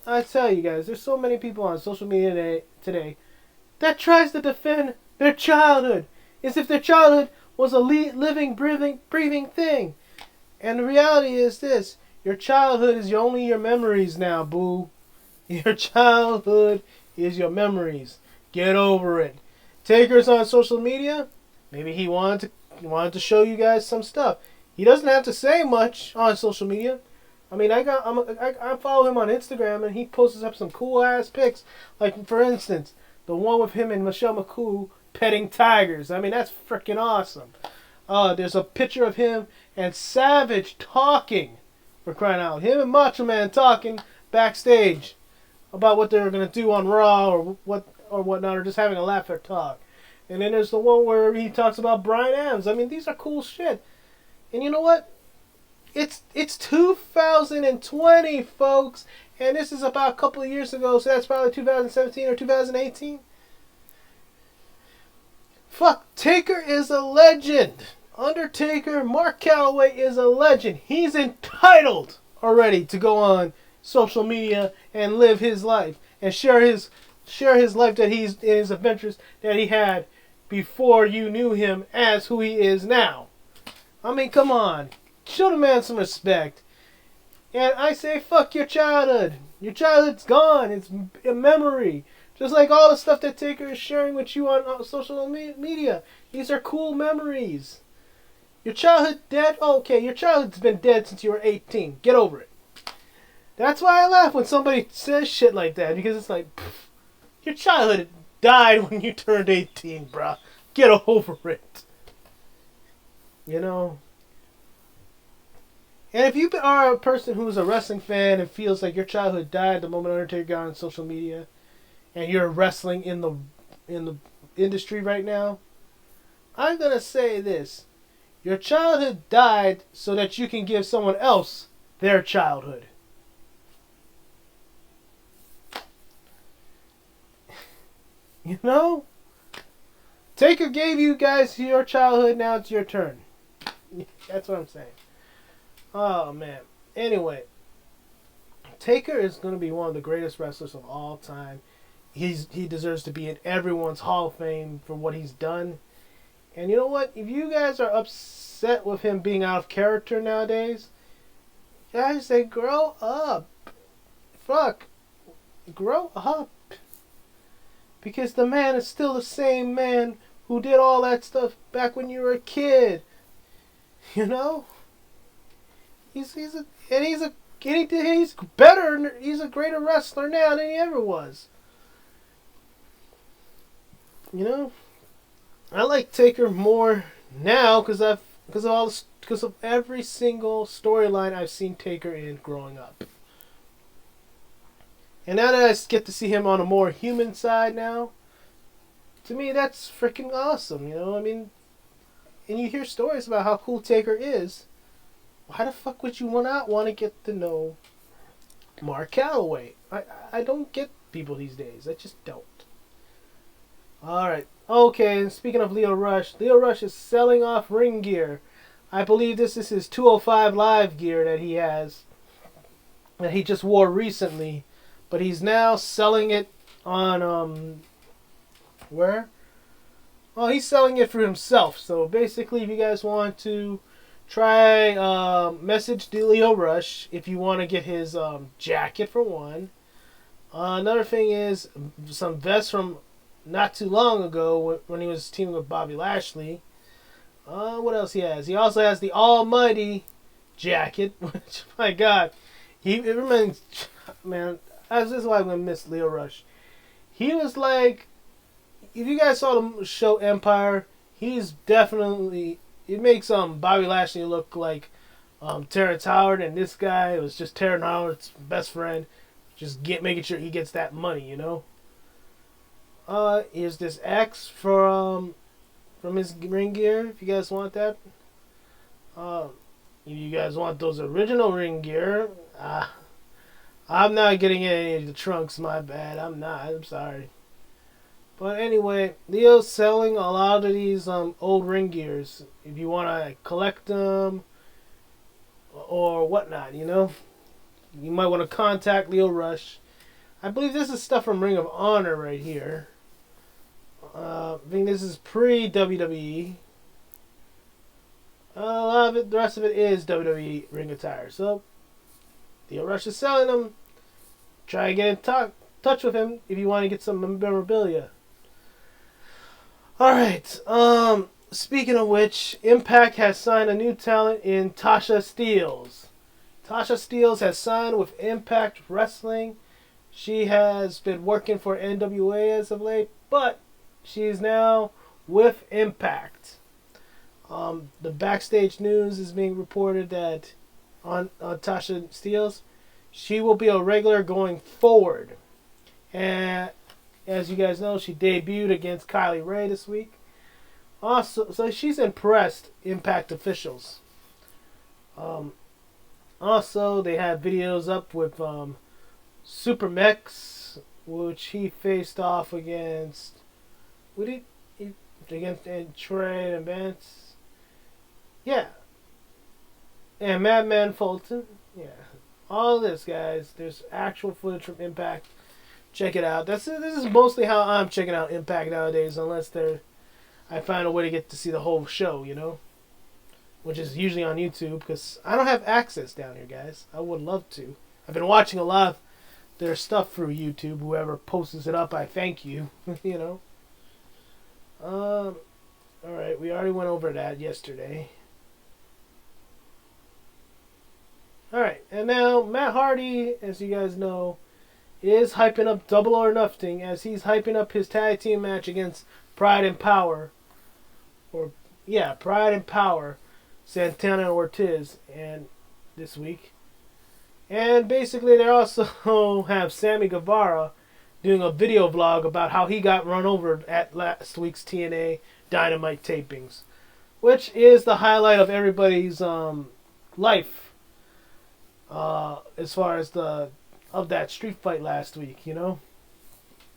Speaker 1: I tell you guys, there's so many people on social media today that tries to defend their childhood as if their childhood was a living, breathing thing. And the reality is this. Your childhood is only your memories now, boo. Your childhood is your memories. Get over it. Taker's on social media. Maybe he wanted to show you guys some stuff. He doesn't have to say much on social media. I mean, I follow him on Instagram, and he posts up some cool ass pics. Like, for instance, the one with him and Michelle McCool petting tigers. I mean, that's freaking awesome. There's a picture of him and Savage talking. For crying out, him and Macho Man talking backstage about what they're gonna do on Raw or whatnot, or just having a laugh or talk. And then there's the one where he talks about Bryan Adams. I mean, these are cool shit. And you know what? It's 2020, folks, and this is about a couple of years ago, so that's probably 2017 or 2018. Fuck, Taker is a legend. Undertaker, Mark Calloway is a legend. He's entitled already to go on social media and live his life and share his life that he's in, his adventures that he had before you knew him as who he is now. I mean, come on. Show the man some respect. And I say, fuck your childhood. Your childhood's gone. It's a memory. Just like all the stuff that Taker is sharing with you on social media. These are cool memories. Your childhood dead? Okay, your childhood's been dead since you were 18. Get over it. That's why I laugh when somebody says shit like that. Because it's like, pff, your childhood died when you turned 18, bruh. Get over it. You know? And if you are a person who's a wrestling fan and feels like your childhood died the moment Undertaker got on social media, and you're wrestling in the industry right now, I'm gonna say this: Your childhood died so that you can give someone else their childhood. You know? Taker gave you guys your childhood, now it's your turn. That's what I'm saying. Oh, man. Anyway, Taker is going to be one of the greatest wrestlers of all time. He deserves to be in everyone's Hall of Fame for what he's done. And you know what? If you guys are upset with him being out of character nowadays, guys say, grow up. Fuck. Grow up. Because the man is still the same man who did all that stuff back when you were a kid. You know? He's better. He's a greater wrestler now than he ever was. You know? I like Taker more now because of every single storyline I've seen Taker in growing up. And now that I get to see him on a more human side now, to me that's freaking awesome, you know? I mean, and you hear stories about how cool Taker is. Why the fuck would you not want to get to know Mark Calloway? I don't get people these days. I just don't. Alright. Okay, and speaking of Lio Rush is selling off ring gear. I believe this is his 205 Live gear that he has, that he just wore recently. But he's now selling it on, where? Well, he's selling it for himself. So basically, if you guys want to try, message Lio Rush if you want to get his jacket for one. Another thing is some vests from not too long ago when he was teaming with Bobby Lashley. What else he has? He also has the Almighty jacket, which, my God, it reminds, man, this is why I'm going to miss Lio Rush. He was like, if you guys saw the show Empire, he's definitely, it makes Bobby Lashley look like Terrence Howard, and this guy was just Terrence Howard's best friend, just making sure he gets that money, you know. Here's this X from his ring gear, if you guys want that. If you guys want those original ring gear, I'm not getting any of the trunks, my bad. I'm sorry. But anyway, Leo's selling a lot of these old ring gears. If you want to collect them or whatnot, you know. You might want to contact Lio Rush. I believe this is stuff from Ring of Honor right here. I think this is pre-WWE. A lot of it, the rest of it is WWE ring attire. So, Lio Rush is selling them. Try to get in touch with him if you want to get some memorabilia. Alright, speaking of which, Impact has signed a new talent in Tasha Steelz. Tasha Steelz has signed with Impact Wrestling. She has been working for NWA as of late, but she's now with Impact. The backstage news is being reported that on Tasha Steelz, she will be a regular going forward. And as you guys know, she debuted against Kylie Ray this week. Also, so she's impressed Impact officials. Also, they have videos up with Super Mex, which he faced off against. Against Trey and Vance. Yeah. And Madman Fulton. Yeah. All this, guys. There's actual footage from Impact. Check it out. This is mostly how I'm checking out Impact nowadays, unless I find a way to get to see the whole show, you know? Which is usually on YouTube, because I don't have access down here, guys. I would love to. I've been watching a lot of their stuff through YouTube. Whoever posts it up, I thank you. You know? Alright, we already went over that yesterday. Alright, and now Matt Hardy, as you guys know, is hyping up Double or Nothing, as he's hyping up his tag team match against Pride and Power. Pride and Power, Santana and Ortiz, and this week. And basically they also have Sammy Guevara doing a video vlog about how he got run over at last week's TNA Dynamite tapings. which is the highlight of everybody's life as far as that street fight last week, you know.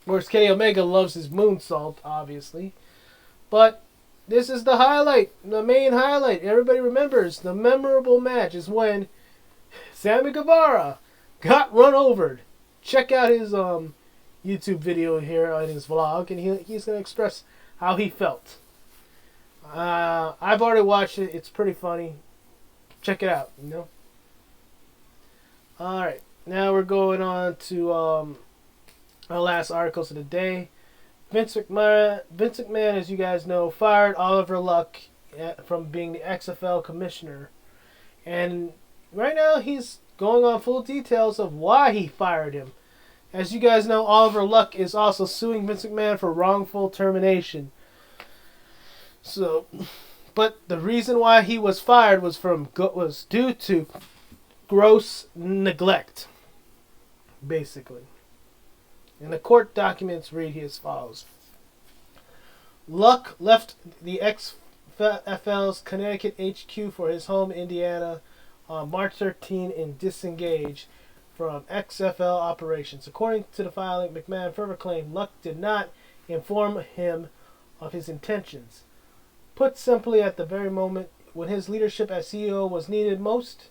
Speaker 1: Whereas Kenny Omega loves his moonsault, obviously, but this is the highlight, the main highlight. Everybody remembers the memorable match is when Sammy Guevara got run over. Check out his YouTube video here on his vlog, and he's going to express how he felt. I've already watched it. It's pretty funny. Check it out, you know. Alright, now we're going on to our last articles of the day. Vince McMahon, as you guys know, fired Oliver Luck from being the XFL commissioner. And right now he's going on full details of why he fired him. As you guys know, Oliver Luck is also suing Vince McMahon for wrongful termination. So, but the reason why he was fired was due to gross neglect, basically. And the court documents read as follows. Luck left the XFL's Connecticut HQ for his home Indiana on March 13 and disengaged from XFL operations. According to the filing, McMahon further claimed Luck did not inform him of his intentions. Put simply, at the very moment when his leadership as CEO was needed most,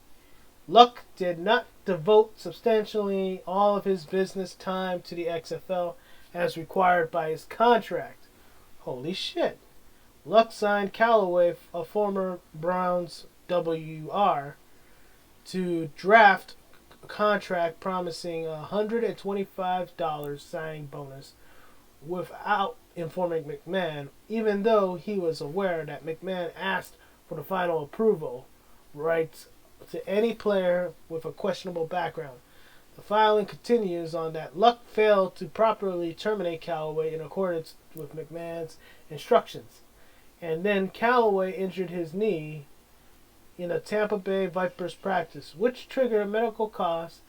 Speaker 1: Luck did not devote substantially all of his business time to the XFL as required by his contract. Holy shit. Luck signed Callaway, a former Browns WR, to draft a contract promising $125 signing bonus without informing McMahon, even though he was aware that McMahon asked for the final approval rights to any player with a questionable background. The filing continues on that Luck failed to properly terminate Callaway in accordance with McMahon's instructions. And then Callaway injured his knee in a Tampa Bay Vipers practice, which triggered medical costs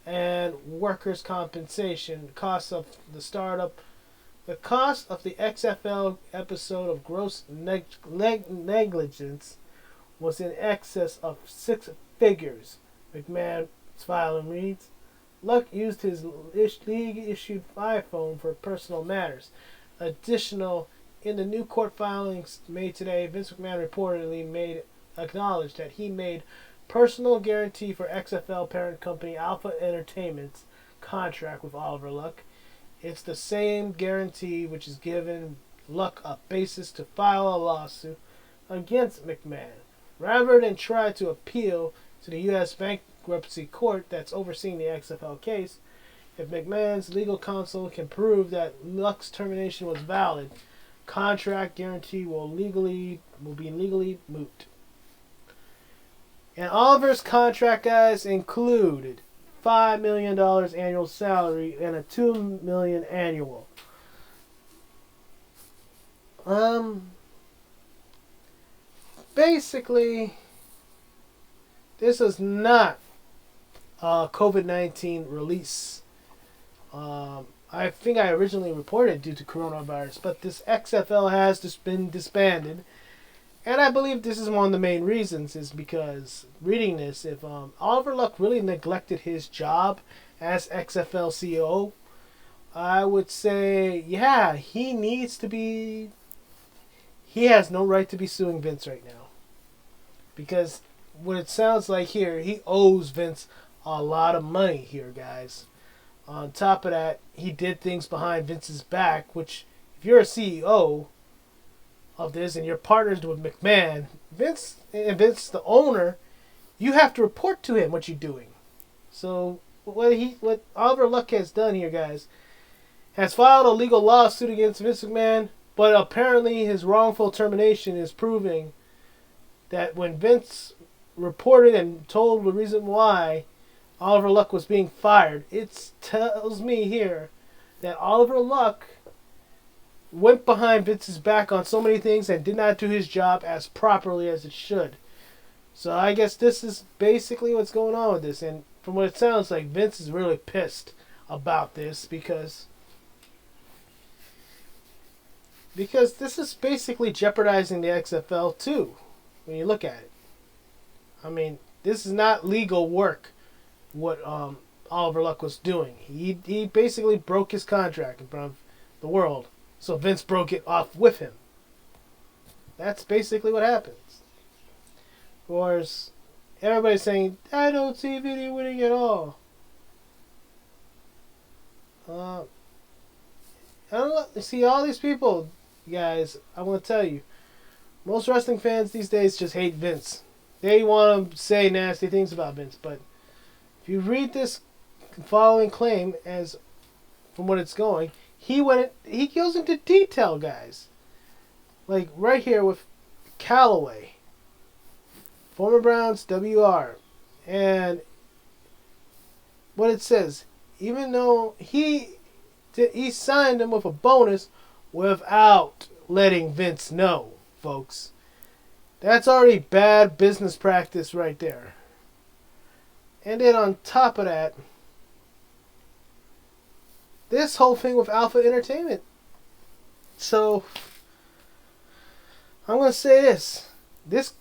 Speaker 1: and workers' compensation. The cost of the XFL episode of gross negligence was in excess of 6 figures. McMahon's filing reads, Luck used his league-issued iPhone for personal matters. Additional, in the new court filings made today, Vince McMahon reportedly acknowledged that he made personal guarantee for XFL parent company Alpha Entertainment's contract with Oliver Luck. It's the same guarantee which has given Luck a basis to file a lawsuit against McMahon, rather than try to appeal to the U.S. bankruptcy court that's overseeing the XFL case. If McMahon's legal counsel can prove that Luck's termination was valid, contract guarantee will be legally moot. And Oliver's contract, guys, included $5 million annual salary and a $2 million annual. Basically, this is not a COVID-19 release. I think I originally reported due to coronavirus, but this XFL has just been disbanded. And I believe this is one of the main reasons is because, reading this, if Oliver Luck really neglected his job as XFL CEO, I would say, yeah, he has no right to be suing Vince right now. Because what it sounds like here, he owes Vince a lot of money here, guys. On top of that, he did things behind Vince's back, which, if you're a CEO of this and you're partners with McMahon, Vince, the owner, you have to report to him what you're doing. So what Oliver Luck has done here, guys, has filed a legal lawsuit against Vince McMahon, but apparently his wrongful termination is proving that when Vince reported and told the reason why Oliver Luck was being fired, it tells me here that Oliver Luck went behind Vince's back on so many things and did not do his job as properly as it should. So I guess this is basically what's going on with this. And from what it sounds like, Vince is really pissed about this because Because this is basically jeopardizing the XFL too, when you look at it. I mean, this is not legal work, what Oliver Luck was doing. He basically broke his contract in front of the world, so Vince broke it off with him. That's basically what happens. Of course, everybody's saying, I don't see Vinny winning at all. I don't know. See, all these people, guys, I want to tell you, most wrestling fans these days just hate Vince. They want to say nasty things about Vince, but if you read this following claim as from what it's going, he goes into detail, guys. Like right here with Callaway, former Browns WR, and what it says, even though he signed him with a bonus without letting Vince know, folks. That's already bad business practice right there. And then on top of that, this whole thing with Alpha Entertainment. So I'm gonna say this. This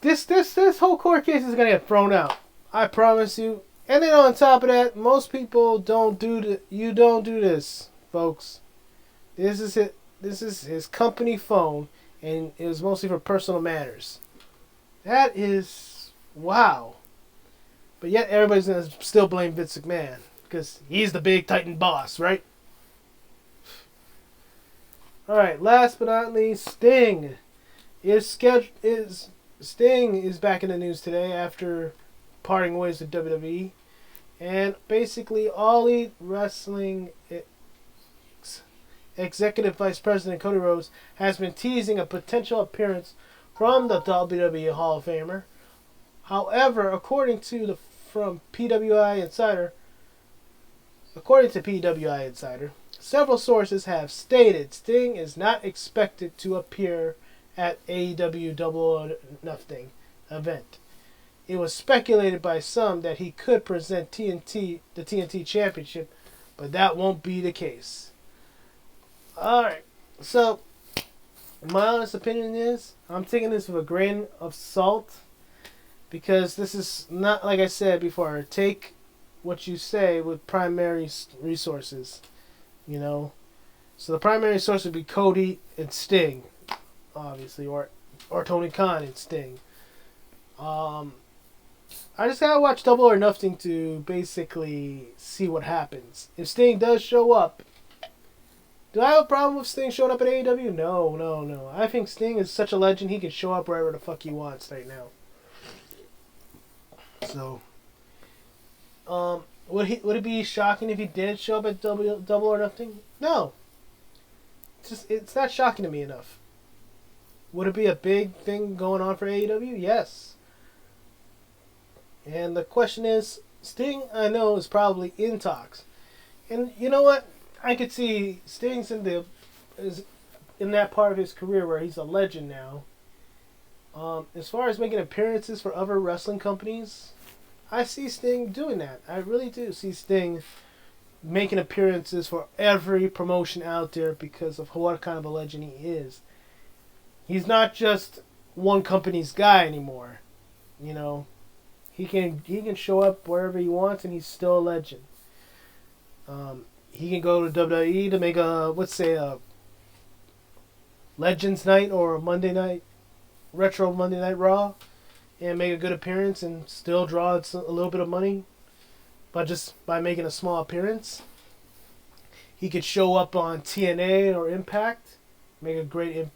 Speaker 1: whole court case is gonna get thrown out. I promise you. And then on top of that, most people don't do you don't do this, folks. This is it. This is his company phone, and it was mostly for personal matters. That is wow. But yet everybody's gonna still blame Vince McMahon because he's the big Titan boss, right? All right. Last but not least, Sting Sting is back in the news today after parting ways with WWE, and basically All Elite Wrestling Executive Vice President Cody Rhodes has been teasing a potential appearance from the WWE Hall of Famer. However, according to PWI Insider, several sources have stated Sting is not expected to appear at AEW Double or Nothing event. It was speculated by some that he could present the TNT Championship, but that won't be the case. Alright, so my honest opinion is I'm taking this with a grain of salt because this is not, like I said before, take what you say with primary resources, you know. So the primary source would be Cody and Sting, obviously, or Tony Khan and Sting. I just gotta watch Double or Nothing to basically see what happens. If Sting does show up, do I have a problem with Sting showing up at AEW? No. I think Sting is such a legend, he can show up wherever the fuck he wants right now. So, would it be shocking if he did show up at Double or Nothing? No. It's not shocking to me enough. Would it be a big thing going on for AEW? Yes. And the question is, Sting, I know, is probably in talks. And you know what? I could see Sting's is in that part of his career where he's a legend now. As far as making appearances for other wrestling companies, I see Sting doing that. I really do see Sting making appearances for every promotion out there because of what kind of a legend he is. He's not just one company's guy anymore. You know, he can show up wherever he wants and he's still a legend. He can go to WWE to make a Legends Night or a Monday Night, Retro Monday Night Raw, and make a good appearance and still draw a little bit of money, but just by making a small appearance. He could show up on TNA or Impact, make a great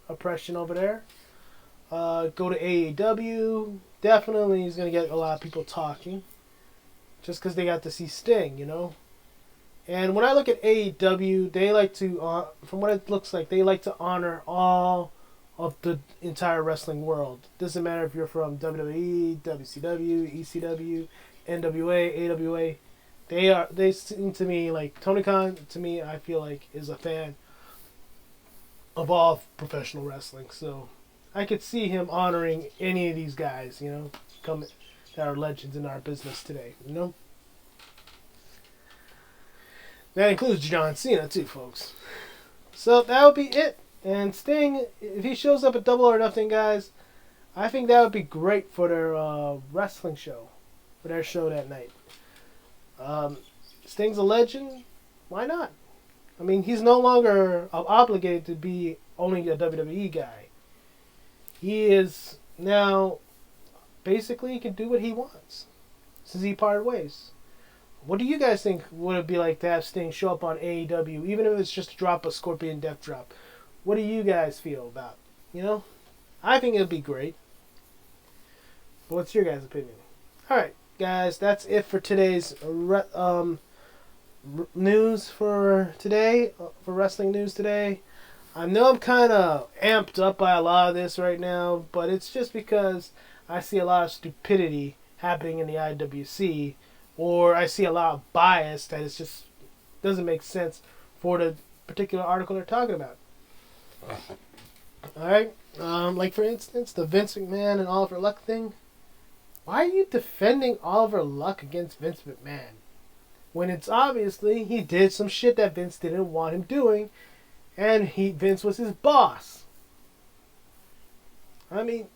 Speaker 1: impression over there. Go to AEW, definitely he's going to get a lot of people talking, just because they got to see Sting, you know. And when I look at AEW, they like to, from what it looks like, they like to honor all of the entire wrestling world. Doesn't matter if you're from WWE, WCW, ECW, NWA, AWA. They seem to me like Tony Khan. To me, I feel like is a fan of all professional wrestling. So I could see him honoring any of these guys, you know, that are legends in our business today. You know. That includes John Cena too, folks. So that would be it And Sting, if he shows up at Double or Nothing, guys, I think that would be great for their wrestling show, for their show that night. Sting's a legend. Why not? I mean, he's no longer obligated to be only a WWE guy. He is now, basically, he can do what he wants since he parted ways. What do you guys think would it be like to have Sting show up on AEW, even if it's just to drop a Scorpion Death Drop? What do you guys feel about? You know, I think it would be great. But what's your guys' opinion? Alright, guys, that's it for today's news for today, for wrestling news today. I know I'm kind of amped up by a lot of this right now, but it's just because I see a lot of stupidity happening in the IWC, or I see a lot of bias that it just doesn't make sense for the particular article they're talking about. Alright, like for instance, the Vince McMahon and Oliver Luck thing. Why are you defending Oliver Luck against Vince McMahon? When it's obviously he did some shit that Vince didn't want him doing, and Vince was his boss. I mean,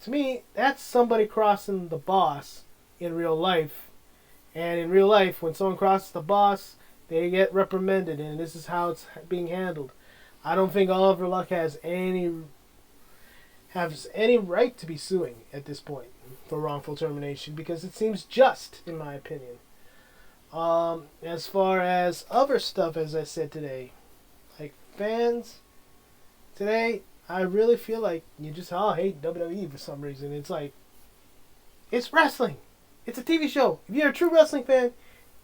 Speaker 1: to me, that's somebody crossing the boss in real life. And in real life, when someone crosses the boss, they get reprimanded, and this is how it's being handled. I don't think Oliver Luck has any right to be suing at this point for wrongful termination, because it seems just, in my opinion. As far as other stuff, as I said today, like fans, today, I really feel like you just all hate WWE for some reason. It's like, it's wrestling. It's a TV show. If you're a true wrestling fan,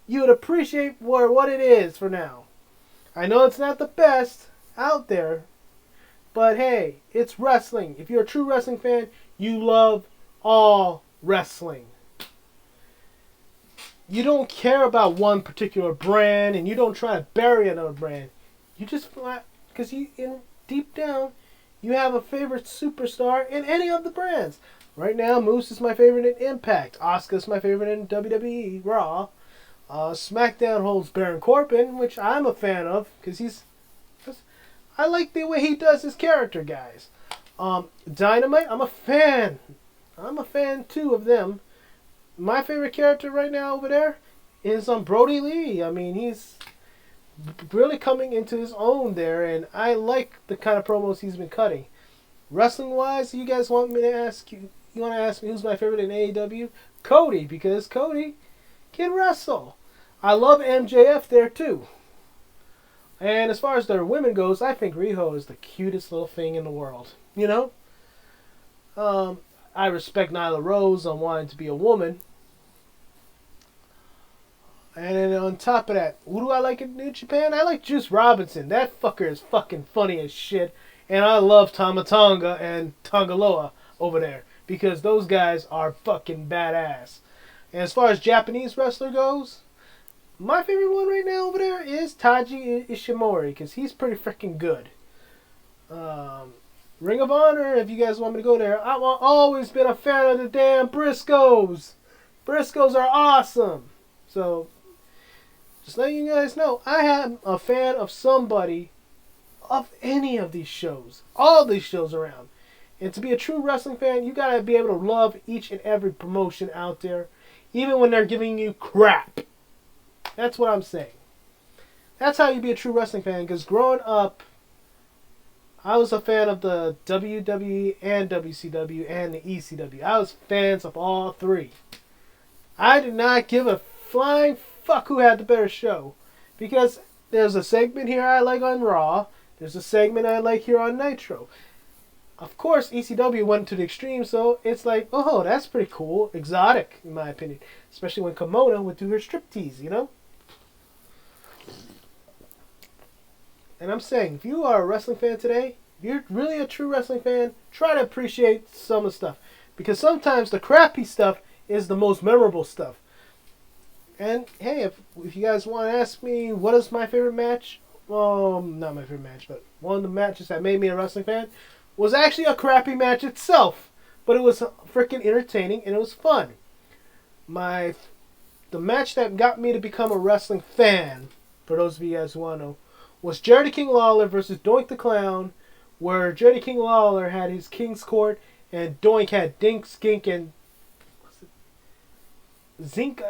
Speaker 1: you would appreciate what it is for now. I know it's not the best out there, but hey, it's wrestling. If you're a true wrestling fan, you love all wrestling. You don't care about one particular brand, and you don't try to bury another brand. You just, because deep down, you have a favorite superstar in any of the brands. Right now, Moose is my favorite in Impact. Asuka's my favorite in WWE, Raw. SmackDown holds Baron Corbin, which I'm a fan of, because I like the way he does his character, guys. Dynamite, I'm a fan. I'm a fan, too, of them. My favorite character right now over there is Brody Lee. I mean, he's really coming into his own there, and I like the kind of promos he's been cutting. Wrestling-wise, you guys want me to ask you? You want to ask me who's my favorite in AEW? Cody, because Cody can wrestle. I love MJF there too. And as far as their women goes, I think Riho is the cutest little thing in the world. You know? I respect Nyla Rose on wanting to be a woman. And then on top of that, who do I like in New Japan? I like Juice Robinson. That fucker is fucking funny as shit. And I love Tama Tonga and Tongaloa over there, because those guys are fucking badass. And as far as Japanese wrestler goes, my favorite one right now over there is Taiji Ishimori, because he's pretty freaking good. Ring of Honor, if you guys want me to go there, I've always been a fan of the damn Briscoes. Briscoes are awesome. So, just letting you guys know, I am a fan of somebody of any of these shows. All these shows around. And to be a true wrestling fan, you gotta be able to love each and every promotion out there, even when they're giving you crap. That's what I'm saying. That's how you be a true wrestling fan, because growing up, I was a fan of the WWE and WCW and the ECW. I was fans of all three. I did not give a flying fuck who had the better show, because there's a segment here I like on Raw, there's a segment I like here on Nitro. Of course, ECW went to the extreme, so it's like, oh, that's pretty cool, exotic, in my opinion. Especially when Kimona would do her striptease, you know? And I'm saying, if you are a wrestling fan today, if you're really a true wrestling fan, try to appreciate some of the stuff. Because sometimes the crappy stuff is the most memorable stuff. And, hey, if you guys want to ask me what is my favorite match, well, not my favorite match, but one of the matches that made me a wrestling fan was actually a crappy match itself. But it was freaking entertaining and it was fun. The match that got me to become a wrestling fan, for those of you guys who want to know, was Jerry King Lawler versus Doink the Clown, where Jerry King Lawler had his King's Court and Doink had Dink, Skink, and Zink.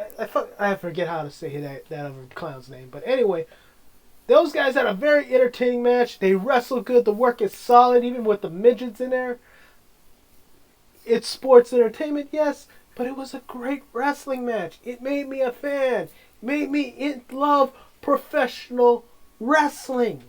Speaker 1: I forget how to say that other clown's name. But anyway, those guys had a very entertaining match. They wrestled good. The work is solid, even with the midgets in there. It's sports entertainment, yes, but it was a great wrestling match. It made me a fan. It made me love professional wrestling.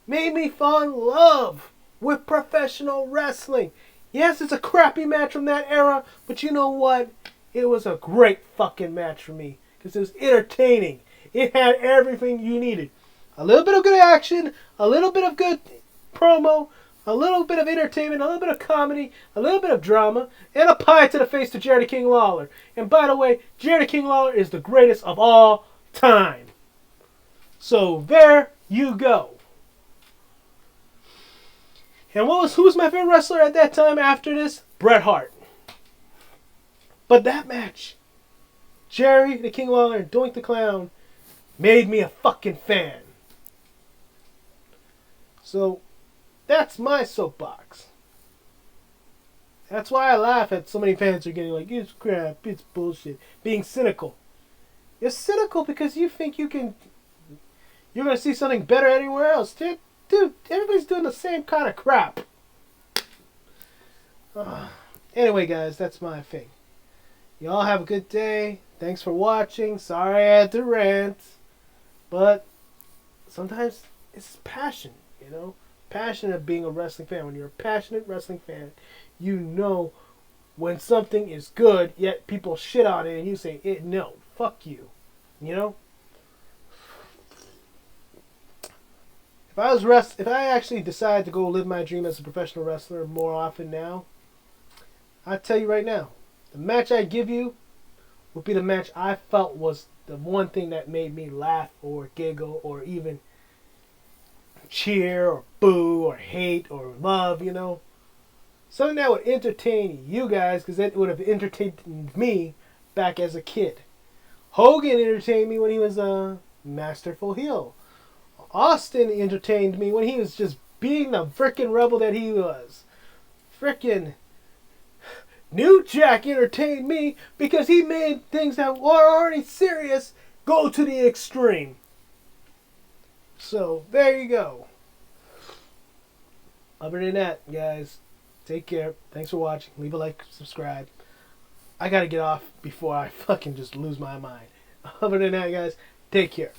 Speaker 1: Made me fall in love with professional wrestling. Yes, it's a crappy match from that era, but you know what? It was a great fucking match for me because it was entertaining. It had everything you needed. A little bit of good action, a little bit of good promo, a little bit of entertainment, a little bit of comedy, a little bit of drama, and a pie to the face to Jerry King Lawler. And by the way, Jerry King Lawler is the greatest of all time. So there you go. And who was my favorite wrestler at that time after this? Bret Hart. But that match, Jerry the King Lawler and Doink the Clown, made me a fucking fan. So that's my soapbox. That's why I laugh at so many fans are getting like, it's crap, it's bullshit, being cynical. You're cynical because you think you're going to see something better anywhere else. Dude, everybody's doing the same kind of crap. Anyway, guys, that's my thing. Y'all have a good day. Thanks for watching. Sorry I had to rant. But sometimes it's passion, you know? Passion of being a wrestling fan. When you're a passionate wrestling fan, you know when something is good, yet people shit on it and you say, no, fuck you. You know? If I actually decide to go live my dream as a professional wrestler more often now, I tell you right now, the match I give you would be the match I felt was the one thing that made me laugh or giggle or even cheer or boo or hate or love, you know. Something that would entertain you guys because it would have entertained me back as a kid. Hogan entertained me when he was a masterful heel. Austin entertained me when he was just being the frickin' rebel that he was. Frickin' New Jack entertained me because he made things that were already serious go to the extreme. So, there you go. Other than that, guys, take care. Thanks for watching. Leave a like, subscribe. I gotta get off before I fucking just lose my mind. Other than that, guys, take care.